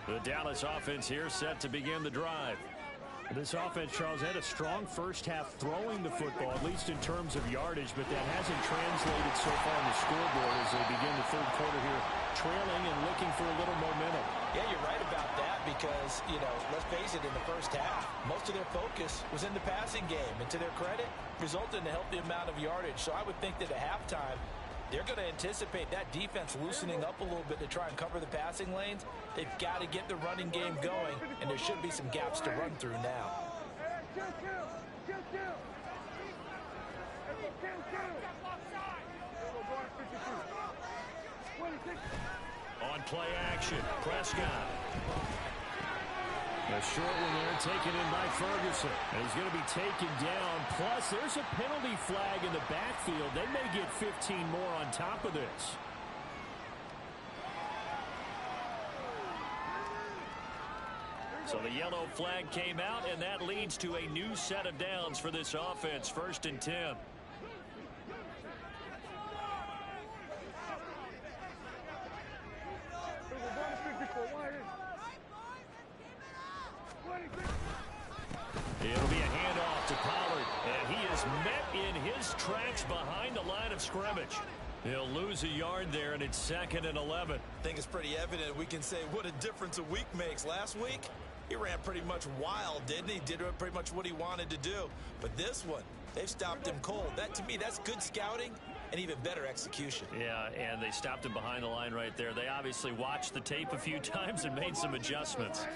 The Dallas offense here set to begin the drive. This offense, Charles, had a strong first half throwing the football, at least in terms of yardage, but that hasn't translated so far on the scoreboard as they begin the third quarter here, trailing and looking for a little momentum. Yeah, you're right about that because, you know, let's face it, in the first half, most of their focus was in the passing game. And to their credit, resulted in a healthy amount of yardage. So I would think that at halftime, they're going to anticipate that defense loosening up a little bit to try and cover the passing lanes. They've got to get the running game going, and there should be some gaps to run through now. On play action, Prescott. A short one there taken in by Ferguson. And he's going to be taken down. Plus, there's a penalty flag in the backfield. They may get 15 more on top of this. So the yellow flag came out, and that leads to a new set of downs for this offense. 1st and 10. It'll be a handoff to Pollard, and he is met in his his tracks behind the line of scrimmage. He'll lose a yard there, and it's 2nd and 11. I think it's pretty evident we can say what a difference a week makes. Last week, he ran pretty much wild, didn't he? Did pretty much what he wanted to do. But this one, they've stopped him cold. That, to me, that's good scouting and even better execution. Yeah, and they stopped him behind the line right there. They obviously watched the tape a few times and made some adjustments.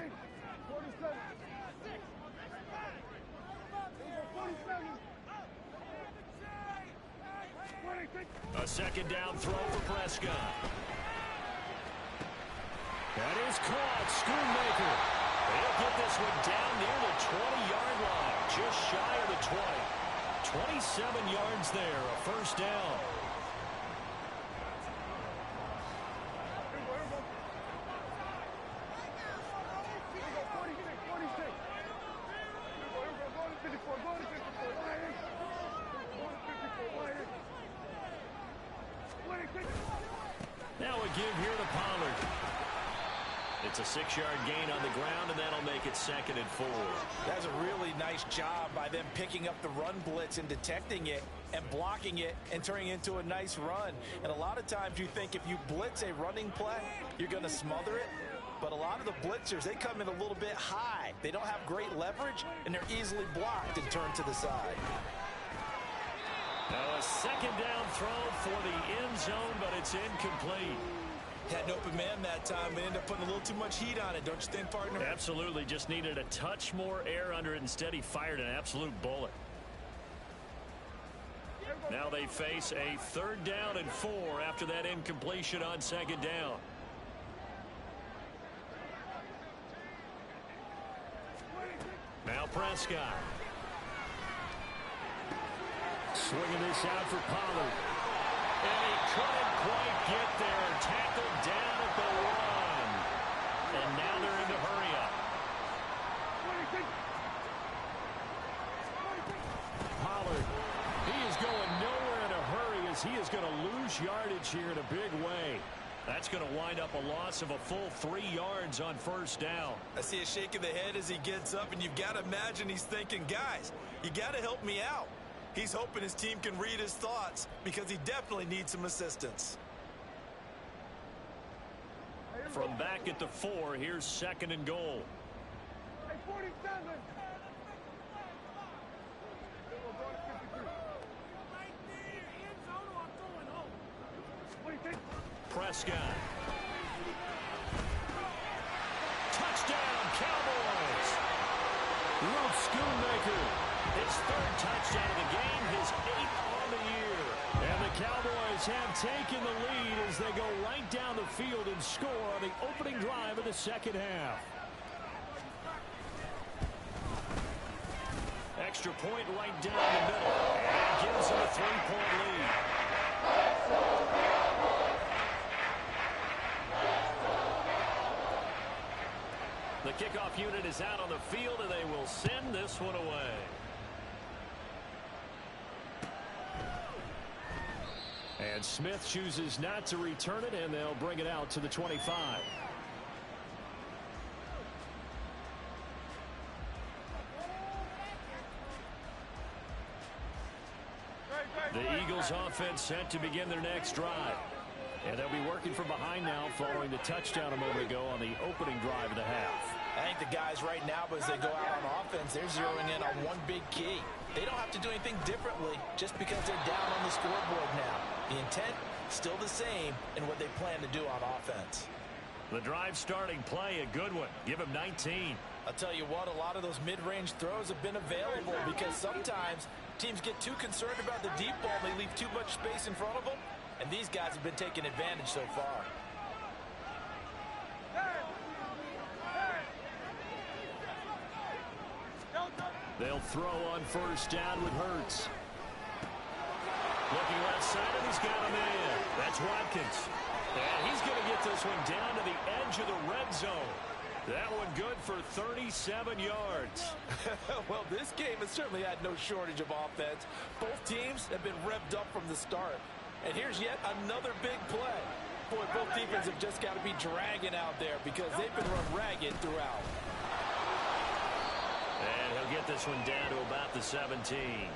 A 2nd down throw for Prescott. That is caught. Schoonmaker. They'll get this one down near the 20-yard line, just shy of the 20. 27 yards there, a 1st down. Now a give here to Pollard. It's a 6-yard gain on the ground, and that'll make it 2nd and 4. That's a really nice job by them picking up the run blitz and detecting it and blocking it and turning it into a nice run. And a lot of times you think if you blitz a running play, you're going to smother it. But a lot of the blitzers, they come in a little bit high. They don't have great leverage, and they're easily blocked and turned to the side. Now a 2nd down throw for the end zone, but it's incomplete. Had an open man that time, but ended up putting a little too much heat on it, don't you think, partner? Absolutely. Just needed a touch more air under it. Instead, he fired an absolute bullet. Now they face a 3rd down and 4 after that incompletion on 2nd down. Now Prescott. Swinging this out for Pollard. And he couldn't quite get there. Tackled down at the 1. And now they're in the hurry-up. Pollard. He is going nowhere in a hurry as he is going to lose yardage here in a big way. That's going to wind up a loss of a full 3 yards on 1st down. I see a shake of the head as he gets up, and you've got to imagine he's thinking, guys, you got to help me out. He's hoping his team can read his thoughts because he definitely needs some assistance. From back at the 4, here's 2nd and goal. Hey, 47. Prescott. Touchdown, Cowboys. Ruth Schoonmaker. His 3rd touchdown of the game, his 8th on the year. And the Cowboys have taken the lead as they go right down the field and score on the opening drive of the 2nd half. Extra point right down the middle. And it gives them a 3-point lead. The kickoff unit is out on the field, and they will send this one away. And Smith chooses not to return it, and they'll bring it out to the 25. The Eagles offense set to begin their next drive. And they'll be working from behind now following the touchdown a moment ago on the opening drive of the half. I think the guys right now, as they go out on offense, they're zeroing in on one big key. They don't have to do anything differently just because they're down on the scoreboard now. The intent, still the same in what they plan to do on offense. The drive starting play, a good one. Give him 19. I'll tell you what, a lot of those mid-range throws have been available because sometimes teams get too concerned about the deep ball. They leave too much space in front of them. And these guys have been taking advantage so far. They'll throw on 1st down with Hurts. Looking left side, and he's got him in. That's Watkins. And he's going to get this one down to the edge of the red zone. That one good for 37 yards. Well, this game has certainly had no shortage of offense. Both teams have been revved up from the start. And here's yet another big play. Boy, both defenses have just got to be dragging out there because they've been run ragged throughout. And he'll get this one down to about the 17.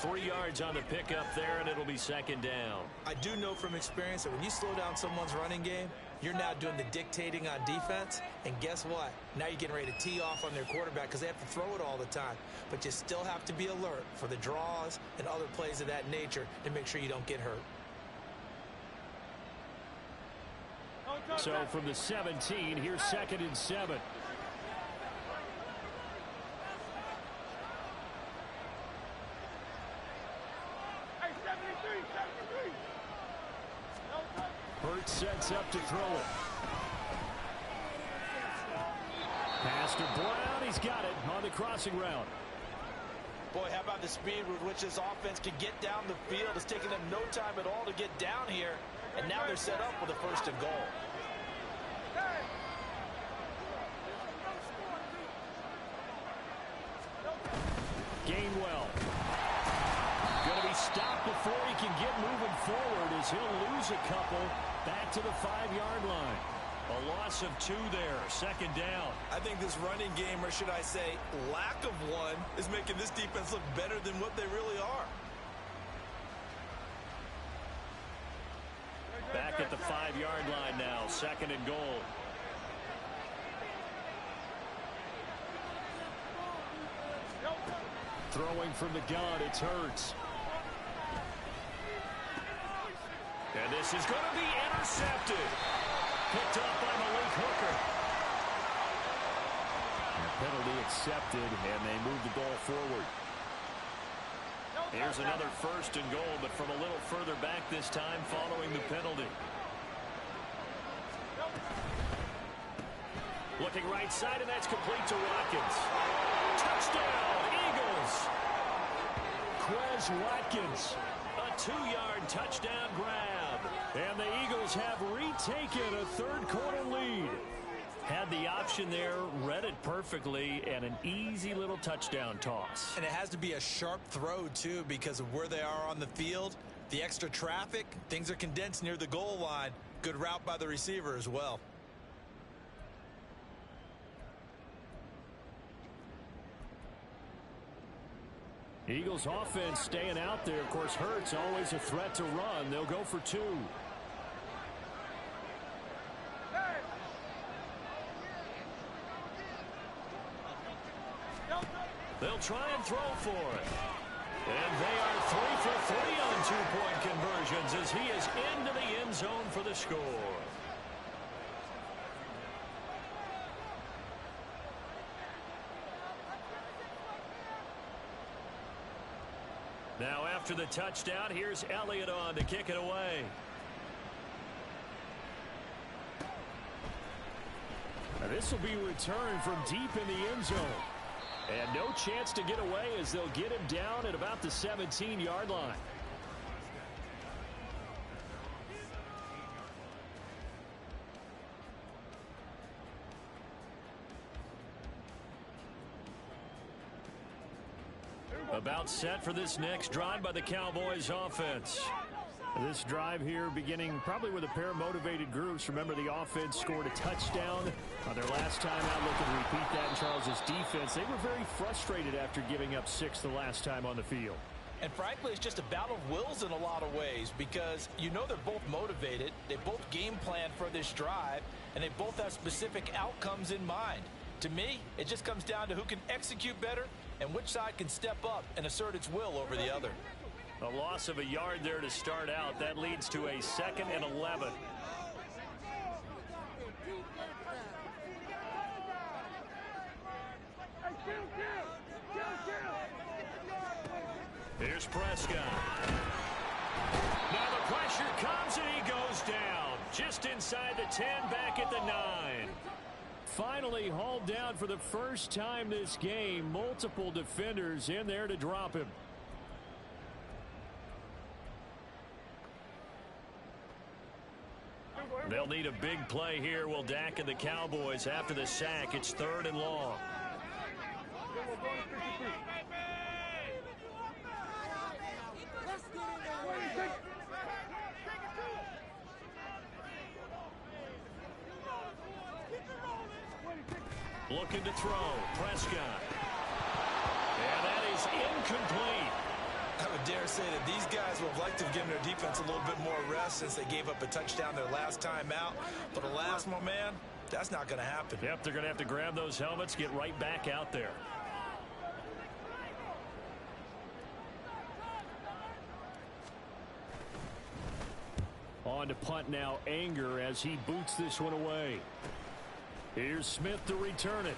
3 yards on the pickup there, and it'll be second down. I do know from experience that when you slow down someone's running game, you're now doing the dictating on defense. And guess what? Now you're getting ready to tee off on their quarterback because they have to throw it all the time. But you still have to be alert for the draws and other plays of that nature to make sure you don't get hurt. So from the 17, here's 2nd and 7. Hurts sets up to throw it. Pass to Brown. He's got it on the crossing route. Boy, how about the speed with which this offense can get down the field? It's taken them no time at all to get down here. And now they're set up with a 1st and goal. Gainwell. Going to be stopped before he can get moving forward as he'll lose a couple back to the 5-yard line. A loss of 2 there, 2nd down. I think this running game, or should I say lack of one, is making this defense look better than what they really are. Back at the 5-yard line now, 2nd and goal. Throwing from the gun, it's Hurts. And this is going to be intercepted. Picked up by Malik Hooker. And a penalty accepted, and they move the ball forward. Here's another 1st and goal, but from a little further back this time following the penalty. Looking right side, and that's complete to Watkins. Touchdown, Eagles! Quez Watkins, a 2-yard touchdown grab. And the Eagles have retaken a 3rd-quarter lead. Had the option there, read it perfectly, and an easy little touchdown toss. And it has to be a sharp throw, too, because of where they are on the field. The extra traffic, things are condensed near the goal line. Good route by the receiver as well. Eagles offense staying out there. Of course, Hurts always a threat to run. They'll go for 2. They'll try and throw for it. And they are 3 for 3 on 2-point conversions as he is into the end zone for the score. Now after the touchdown, here's Elliott on to kick it away. Now this will be returned from deep in the end zone. And no chance to get away as they'll get him down at about the 17-yard line. About set for this next drive by the Cowboys offense. This drive here beginning probably with a pair of motivated groups. Remember, the offense scored a touchdown on their last time out. Looking to repeat that in Charles's defense. They were very frustrated after giving up 6 the last time on the field. And frankly, it's just a battle of wills in a lot of ways because you know they're both motivated. They both game plan for this drive, and they both have specific outcomes in mind. To me, it just comes down to who can execute better and which side can step up and assert its will over the other. A loss of a yard there to start out. That leads to a 2nd and 11. Here's Prescott. Now the pressure comes and he goes down. Just inside the 10, back at the 9. Finally hauled down for the first time this game. Multiple defenders in there to drop him. They'll need a big play here. Will Dak and the Cowboys after the sack. It's 3rd and long. Looking to throw. Prescott. And that is incomplete. I would would dare say that these guys would have liked to have given their defense a little bit more rest since they gave up a touchdown their last time out. But alas, my man, that's not going to happen. Yep, they're going to have to grab those helmets, get right back out there. On to punt now, Anger, as he boots this one away. Here's Smith to return it.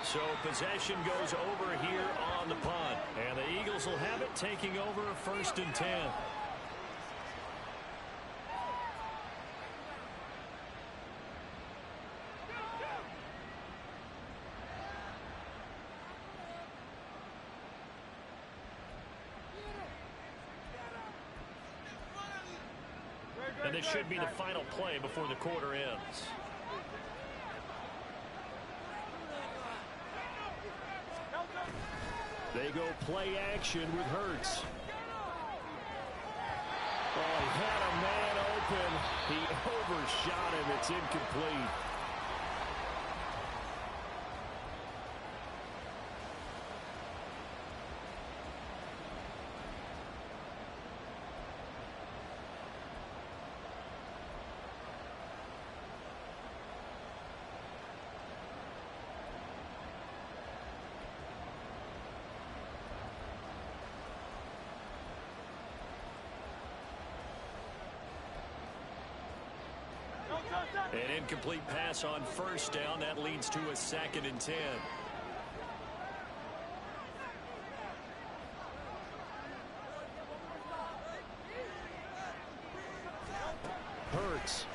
So possession goes over here on the punt. And the Eagles will have it, taking over 1st and 10. And this should be the final play before the quarter ends. They go play action with Hurts. Oh, he had a man open. He overshot him. It's incomplete. An incomplete pass on 1st down. That leads to a 2nd and 10. Hurts.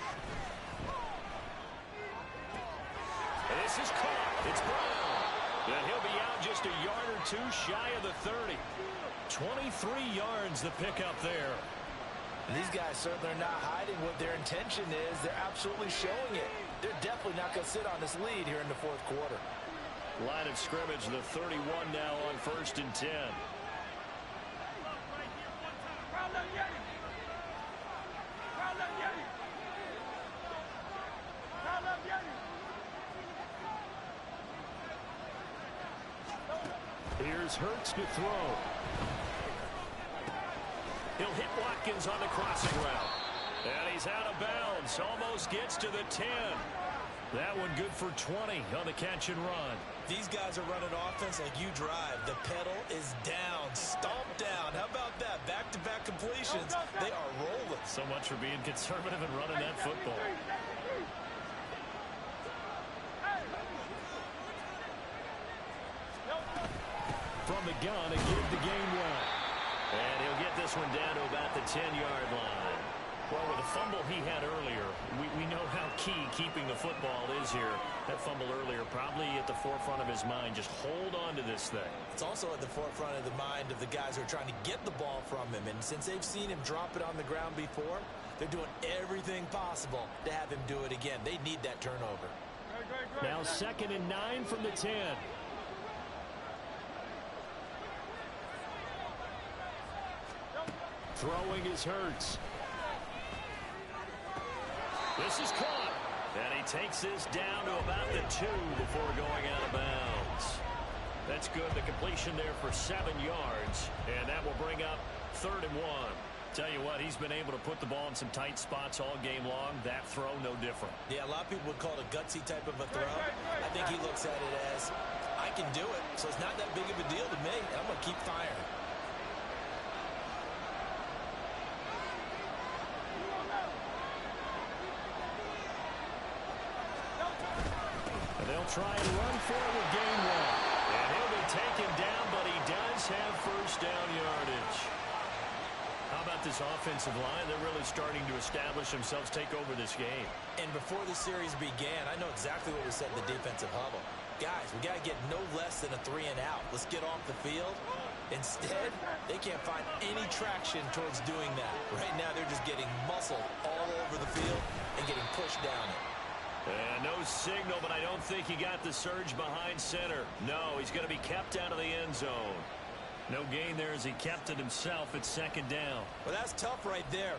This is caught. It's Brown. And he'll be out just a yard or two shy of the 30. 23 yards the pickup there. These guys certainly are not hiding what their intention is. They're absolutely showing it. They're definitely not going to sit on this lead here in the 4th quarter. Line of scrimmage, the 31 now on 1st and 10. Here's Hurts to throw. He'll hit Watkins on the crossing route. And he's out of bounds. Almost gets to the 10. That one good for 20 on the catch and run. These guys are running offense like you drive. The pedal is down, stomped down. How about that? Back-to-back completions. They are rolling. So much for being conservative and running that football. From the gun, a give the game well. And he'll get this one down to about the 10-yard line. Well, with the fumble he had earlier, we know how key keeping the football is here. That fumble earlier probably at the forefront of his mind. Just hold on to this thing. It's also at the forefront of the mind of the guys who are trying to get the ball from him. And since they've seen him drop it on the ground before, they're doing everything possible to have him do it again. They need that turnover. Now 2nd and 9 from the 10. Throwing is Hurts. This is caught. And he takes this down to about the 2 before going out of bounds. That's good. The completion there for 7 yards. And that will bring up 3rd and 1. Tell you what, he's been able to put the ball in some tight spots all game long. That throw, no different. Yeah, a lot of people would call it a gutsy type of a throw. I think he looks at it as, I can do it, so it's not that big of a deal to me, and I'm going to keep firing. And they'll try and run for it with Gainwell. And he'll be taken down, but he does have 1st down yardage. How about this offensive line? They're really starting to establish themselves, take over this game. And before the series began, I know exactly what was said in the defensive huddle. Guys, we got to get no less than a 3 and out. Let's get off the field. Instead, they can't find any traction towards doing that. Right now, they're just getting muscled all over the field and getting pushed down it. And no signal, but I don't think he got the surge behind center. No, he's going to be kept out of the end zone. No gain there as he kept it himself at 2nd down. Well, that's tough right there.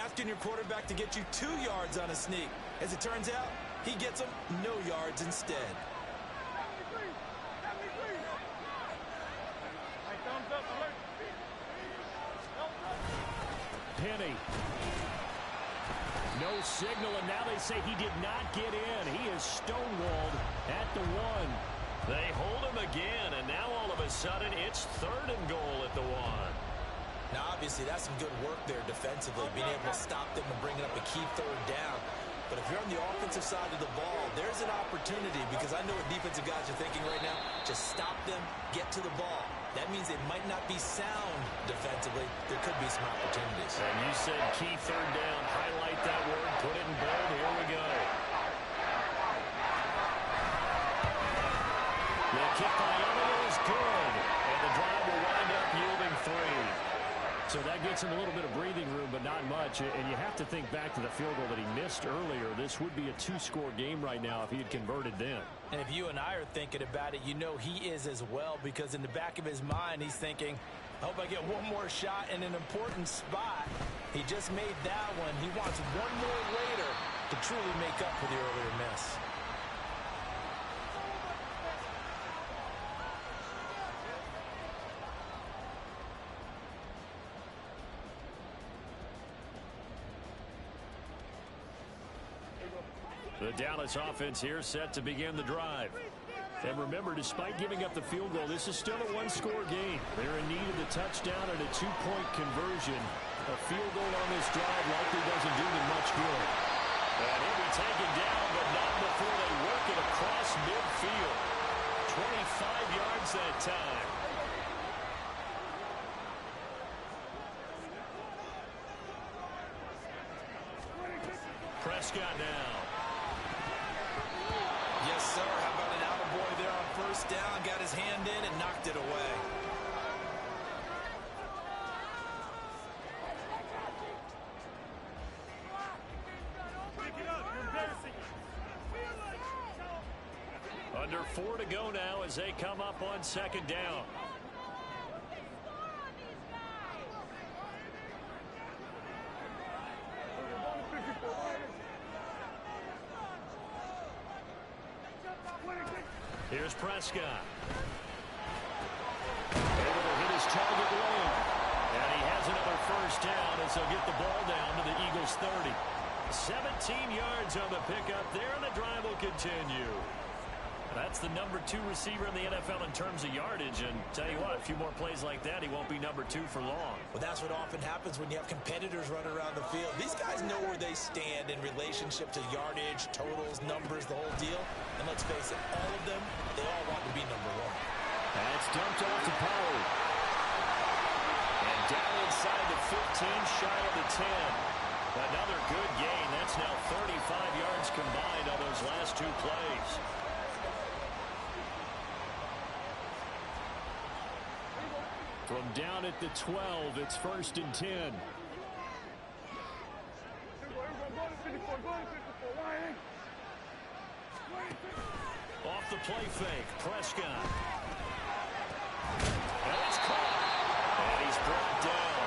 Asking your quarterback to get you 2 yards on a sneak. As it turns out, he gets them no yards instead. McKinney. No signal, and now they say he did not get in. He is stonewalled at the 1. They hold him again, and now all of a sudden it's 3rd and goal at the 1. Now, obviously, that's some good work there defensively, being able to stop them and bringing up a key 3rd down. But if you're on the offensive side of the ball, there's an opportunity, because I know what defensive guys are thinking right now. Just stop them, get to the ball. That means it might not be sound defensively. There could be some opportunities. And you said key 3rd down. Highlight that word. Put it in bold. Here we go. The kick by Elliott is good. And the drive will wind up yielding 3. So that gets him a little bit of breathing room, but not much. And you have to think back to the field goal that he missed earlier. This would be a 2-score game right now if he had converted then. And if you and I are thinking about it, you know he is as well, because in the back of his mind, he's thinking, I hope I get one more shot in an important spot. He just made that one. He wants one more later to truly make up for the earlier miss. The Dallas offense here set to begin the drive. And remember, despite giving up the field goal, this is still a 1-score game. They're in need of the touchdown and a 2-point conversion. A field goal on this drive likely doesn't do them much good. And he'll be taken down, but not before they work it across midfield. 25 yards that time. Prescott now. Yes, sir. How about an attaboy there on 1st down? Got his hand in and knocked it away. Under 4 to go now as they come up on 2nd down. Here's Prescott. Able to hit his target lane. And he has another 1st down as they'll get the ball down to the Eagles' 30. 17 yards on the pickup there, and the drive will continue. That's the number 2 receiver in the NFL in terms of yardage, and tell you what, a few more plays like that, he won't be number 2 for long. Well, that's what often happens when you have competitors running around the field. These guys know where they stand in relationship to yardage, totals, numbers, the whole deal. And let's face it, all of them, they all want to be number 1. That's dumped off to Pollard. And down inside the 15, shy of the 10. Another good gain. That's now 35 yards combined on those last 2 plays. From down at the 12, it's 1st and 10. Off the play fake, Prescott. And it's caught. And he's brought down.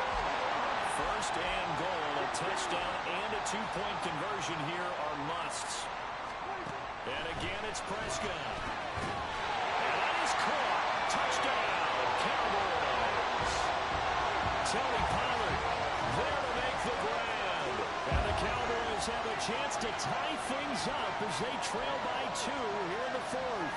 1st and goal, a touchdown and a 2-point conversion here are musts. And again, it's Prescott. And that is caught. Touchdown, Cowboys. Tony Pollard there to make the grab. And the Cowboys have a chance to tie things up as they trail by 2 here in the 4th.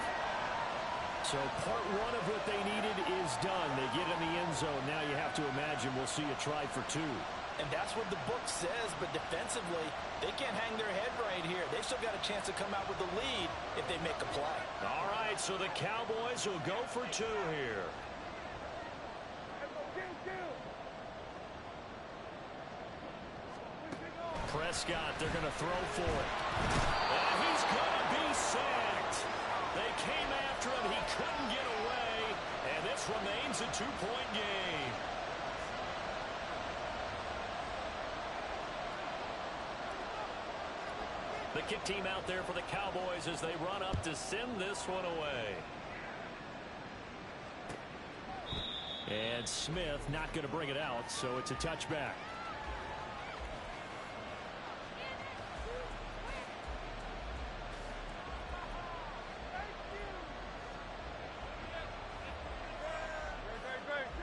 So part 1 of what they needed is done. They get in the end zone. Now you have to imagine we'll see a try for 2. And that's what the book says, but defensively, they can't hang their head right here. They've still got a chance to come out with the lead if they make a play. All right, so the Cowboys will go for 2 here. Prescott, they're going to throw for it. And he's going to be sacked. They came after him. He couldn't get away. And this remains a 2-point game. The kick team out there for the Cowboys as they run up to send this one away. And Smith not going to bring it out, so it's a touchback.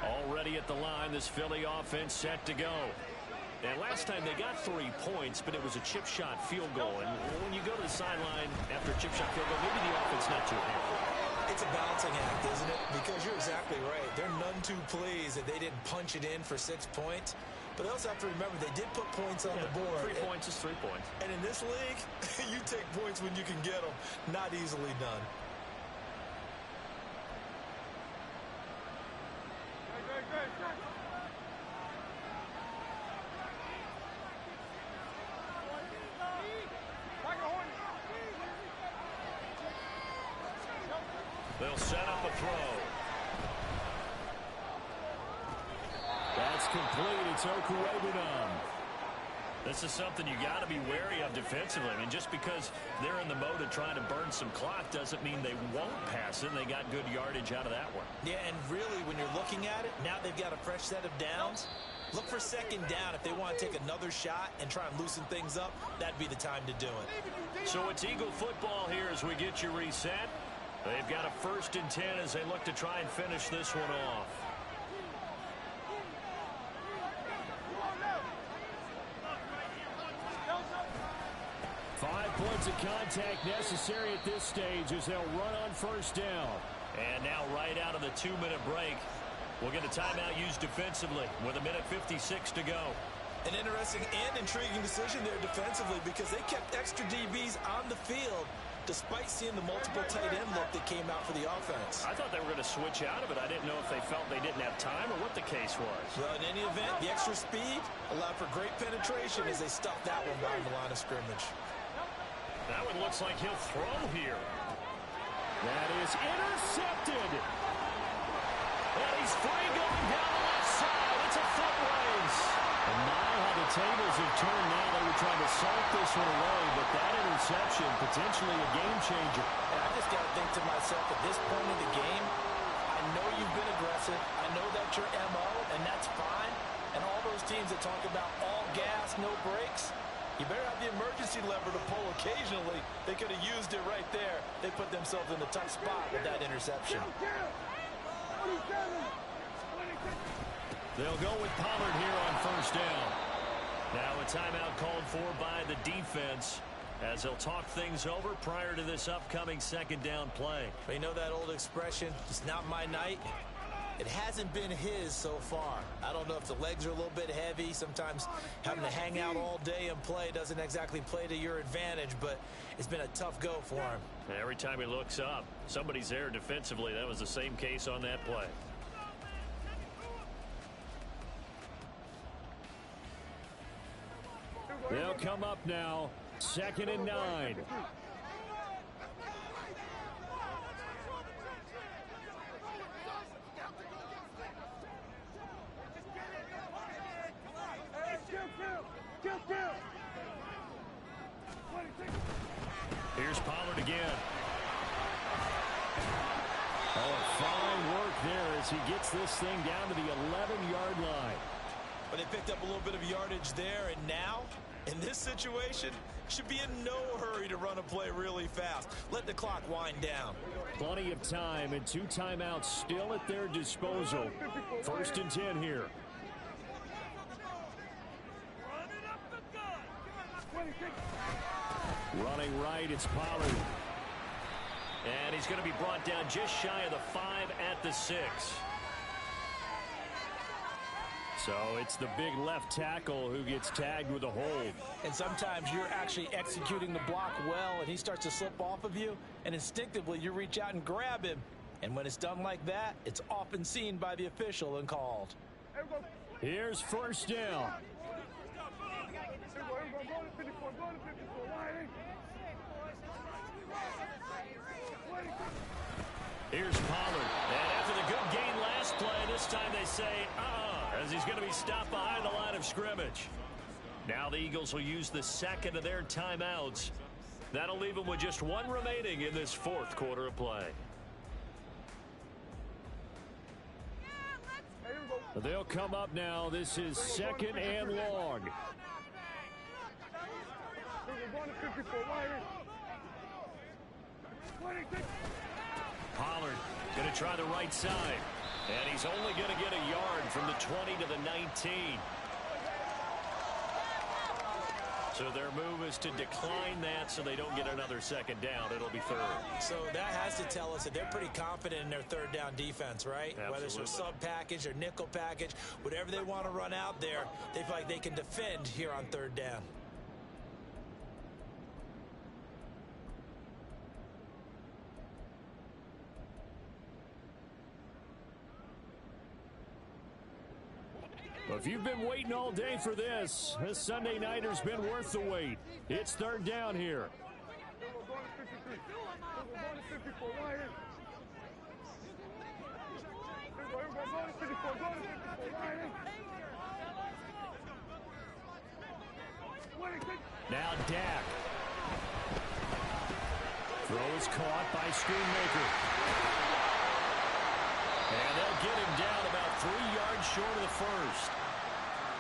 Already at the line, this Philly offense set to go. And last time they got 3 points, but it was a chip shot field goal. And when you go to the sideline after a chip shot field goal, maybe the offense not too happy. It's a balancing act, isn't it? Because you're exactly right. They're none too pleased that they didn't punch it in for 6 points. But they also have to remember they did put points on the board. 3 points is 3 points. And in this league, you take points when you can get them. Not easily done. They'll set up a throw. That's complete. It's Okuwebunam. This is something you got to be wary of defensively. I mean, just because they're in the mode of trying to burn some clock doesn't mean they won't pass it. They got good yardage out of that one. Yeah, and really, when you're looking at it, now they've got a fresh set of downs. Look for second down. If they want to take another shot and try and loosen things up, that'd be the time to do it. So it's Eagle football here as we get you reset. They've got a 1st and 10 as they look to try and finish this one off. Points of contact necessary at this stage as they'll run on 1st down. And now right out of the 2-minute break, we'll get a timeout used defensively with 1:56 to go. An interesting and intriguing decision there defensively because they kept extra DBs on the field despite seeing the multiple tight end look that came out for the offense. I thought they were going to switch out of it. I didn't know if they felt they didn't have time or what the case was. Well, in any event, the extra speed allowed for great penetration as they stuffed that one behind the line of scrimmage. That one looks like he'll throw here. That is intercepted. And he's free going down the left side. It's a foot race. And now how the tables have turned now. They were trying to salt this one away, but that interception, potentially a game changer. And I just got to think to myself, at this point in the game, I know you've been aggressive. I know that's your MO, and that's fine. And all those teams that talk about all gas, no brakes, you better have the emergency lever to pull occasionally. They could have used it right there. They put themselves in a tough spot with that interception. They'll go with Pollard here on 1st down. Now a timeout called for by the defense as they'll talk things over prior to this upcoming 2nd down play. But you know that old expression, it's not my night? It hasn't been his so far. I don't know if the legs are a little bit heavy. Sometimes having to hang out all day and play doesn't exactly play to your advantage, but it's been a tough go for him. Every time he looks up, somebody's there defensively. That was the same case on that play. They'll come up now. 2nd and 9. Here's Pollard again. Oh, fine work there as he gets this thing down to the 11-yard line. But they picked up a little bit of yardage there, and now, in this situation, should be in no hurry to run a play really fast. Let the clock wind down. Plenty of time and 2 timeouts still at their disposal. 1st and 10 here. Running right, it's Pollard. And he's going to be brought down just shy of the 5 at the 6. So it's the big left tackle who gets tagged with a hold. And sometimes you're actually executing the block well, and he starts to slip off of you, and instinctively you reach out and grab him. And when it's done like that, it's often seen by the official and called. Here's 1st down. Here's Pollard. And after the good gain last play, this time they say, as he's going to be stopped behind the line of scrimmage. Now the Eagles will use the 2nd of their timeouts. That'll leave them with just 1 remaining in this 4th quarter of play. They'll come up now. This is 2nd and long. Pollard going to try the right side. And he's only going to get a yard from the 20 to the 19. So their move is to decline that so they don't get another second down. It'll be third. So that has to tell us that they're pretty confident in their third down defense, right? Absolutely. Whether it's their sub package or nickel package, whatever they want to run out there, they feel like they can defend here on third down. If you've been waiting all day for this Sunday nighter's been worth the wait. It's third down here. We're going to 53. We're going to 54. Right here. We're going to 54. Going to 54. Right here. Now Dak. Throw is caught by Schoonmaker. And they'll get him down about 3 yards short of the first.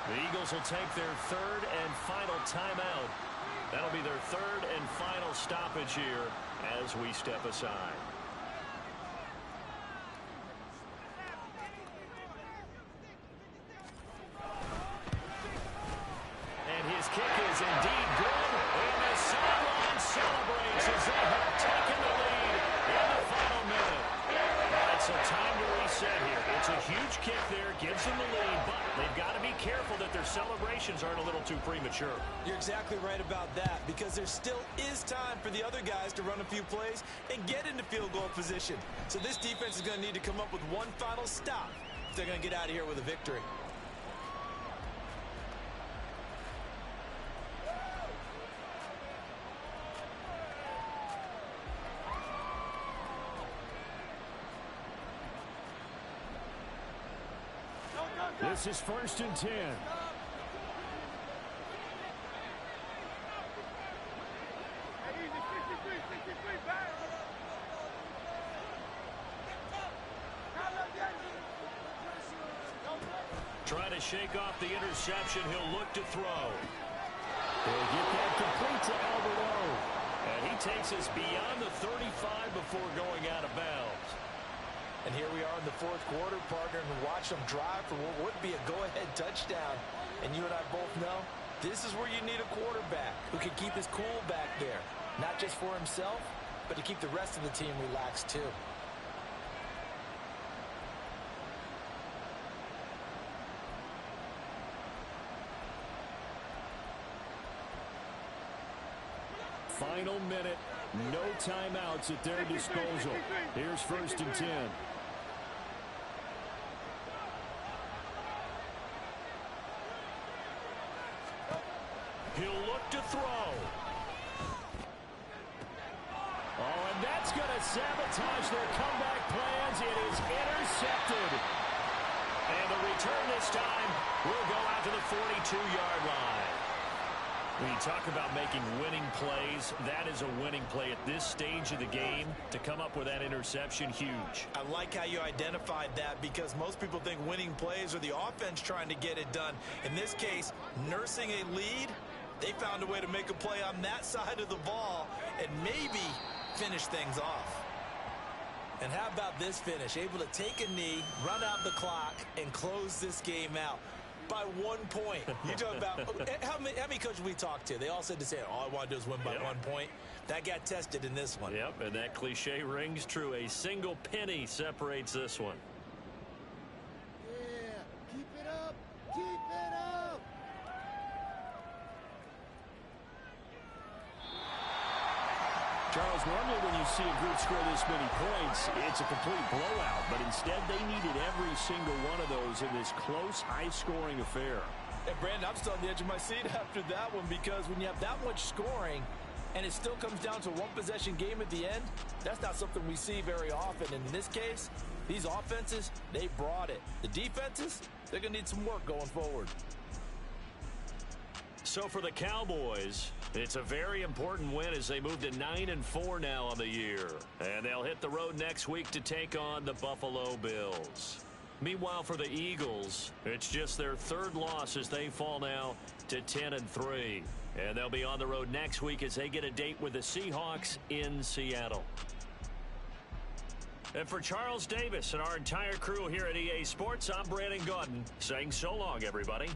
The Eagles will take their third and final timeout. That'll be their third and final stoppage here as we step aside. And his kick is indeed good. And the sideline celebrates as they have taken the lead in the final minute. It's a time to reset here. It's a huge kick there, gives them the lead, but they've got to be careful that their celebrations aren't a little too premature. You're exactly right about that, because there still is time for the other guys to run a few plays and get into field goal position. So this defense is going to need to come up with one final stop if they're going to get out of here with a victory. This is 1st and 10. Trying to shake off the interception. He'll look to throw. They'll get that complete to Alberto. And he takes us beyond the 35 before going out of bounds. And here we are in the fourth quarter, partner, and watch them drive for what would be a go-ahead touchdown. And you and I both know this is where you need a quarterback who can keep his cool back there, not just for himself, but to keep the rest of the team relaxed too. Final minute, no timeouts at their disposal. Here's 1st and 10. He'll look to throw. Oh, and that's going to sabotage their comeback plans. It is intercepted. And the return this time will go out to the 42-yard line. When you talk about making winning plays, that is a winning play at this stage of the game. To come up with that interception, huge. I like how you identified that, because most people think winning plays are the offense trying to get it done. In this case, nursing a lead, they found a way to make a play on that side of the ball and maybe finish things off. And how about this finish? Able to take a knee, run out the clock, and close this game out by 1 point. You talk about how many coaches we talked to? They all said the same. All I want to do is win by 1 point. That got tested in this one. Yep, and that cliche rings true. A single penny separates this one. Yeah, keep it up. Keep it up. Charles, normally when you see a group score this many points, it's a complete blowout. But instead, they needed every single one of those in this close, high-scoring affair. And, Brandon, I'm still on the edge of my seat after that one, because when you have that much scoring and it still comes down to a one-possession game at the end, that's not something we see very often. And in this case, these offenses, they brought it. The defenses, they're going to need some work going forward. So for the Cowboys, it's a very important win as they move to 9-4 now on the year. And they'll hit the road next week to take on the Buffalo Bills. Meanwhile, for the Eagles, it's just their third loss as they fall now to 10-3. And they'll be on the road next week as they get a date with the Seahawks in Seattle. And for Charles Davis and our entire crew here at EA Sports, I'm Brandon Gaudin saying so long, everybody.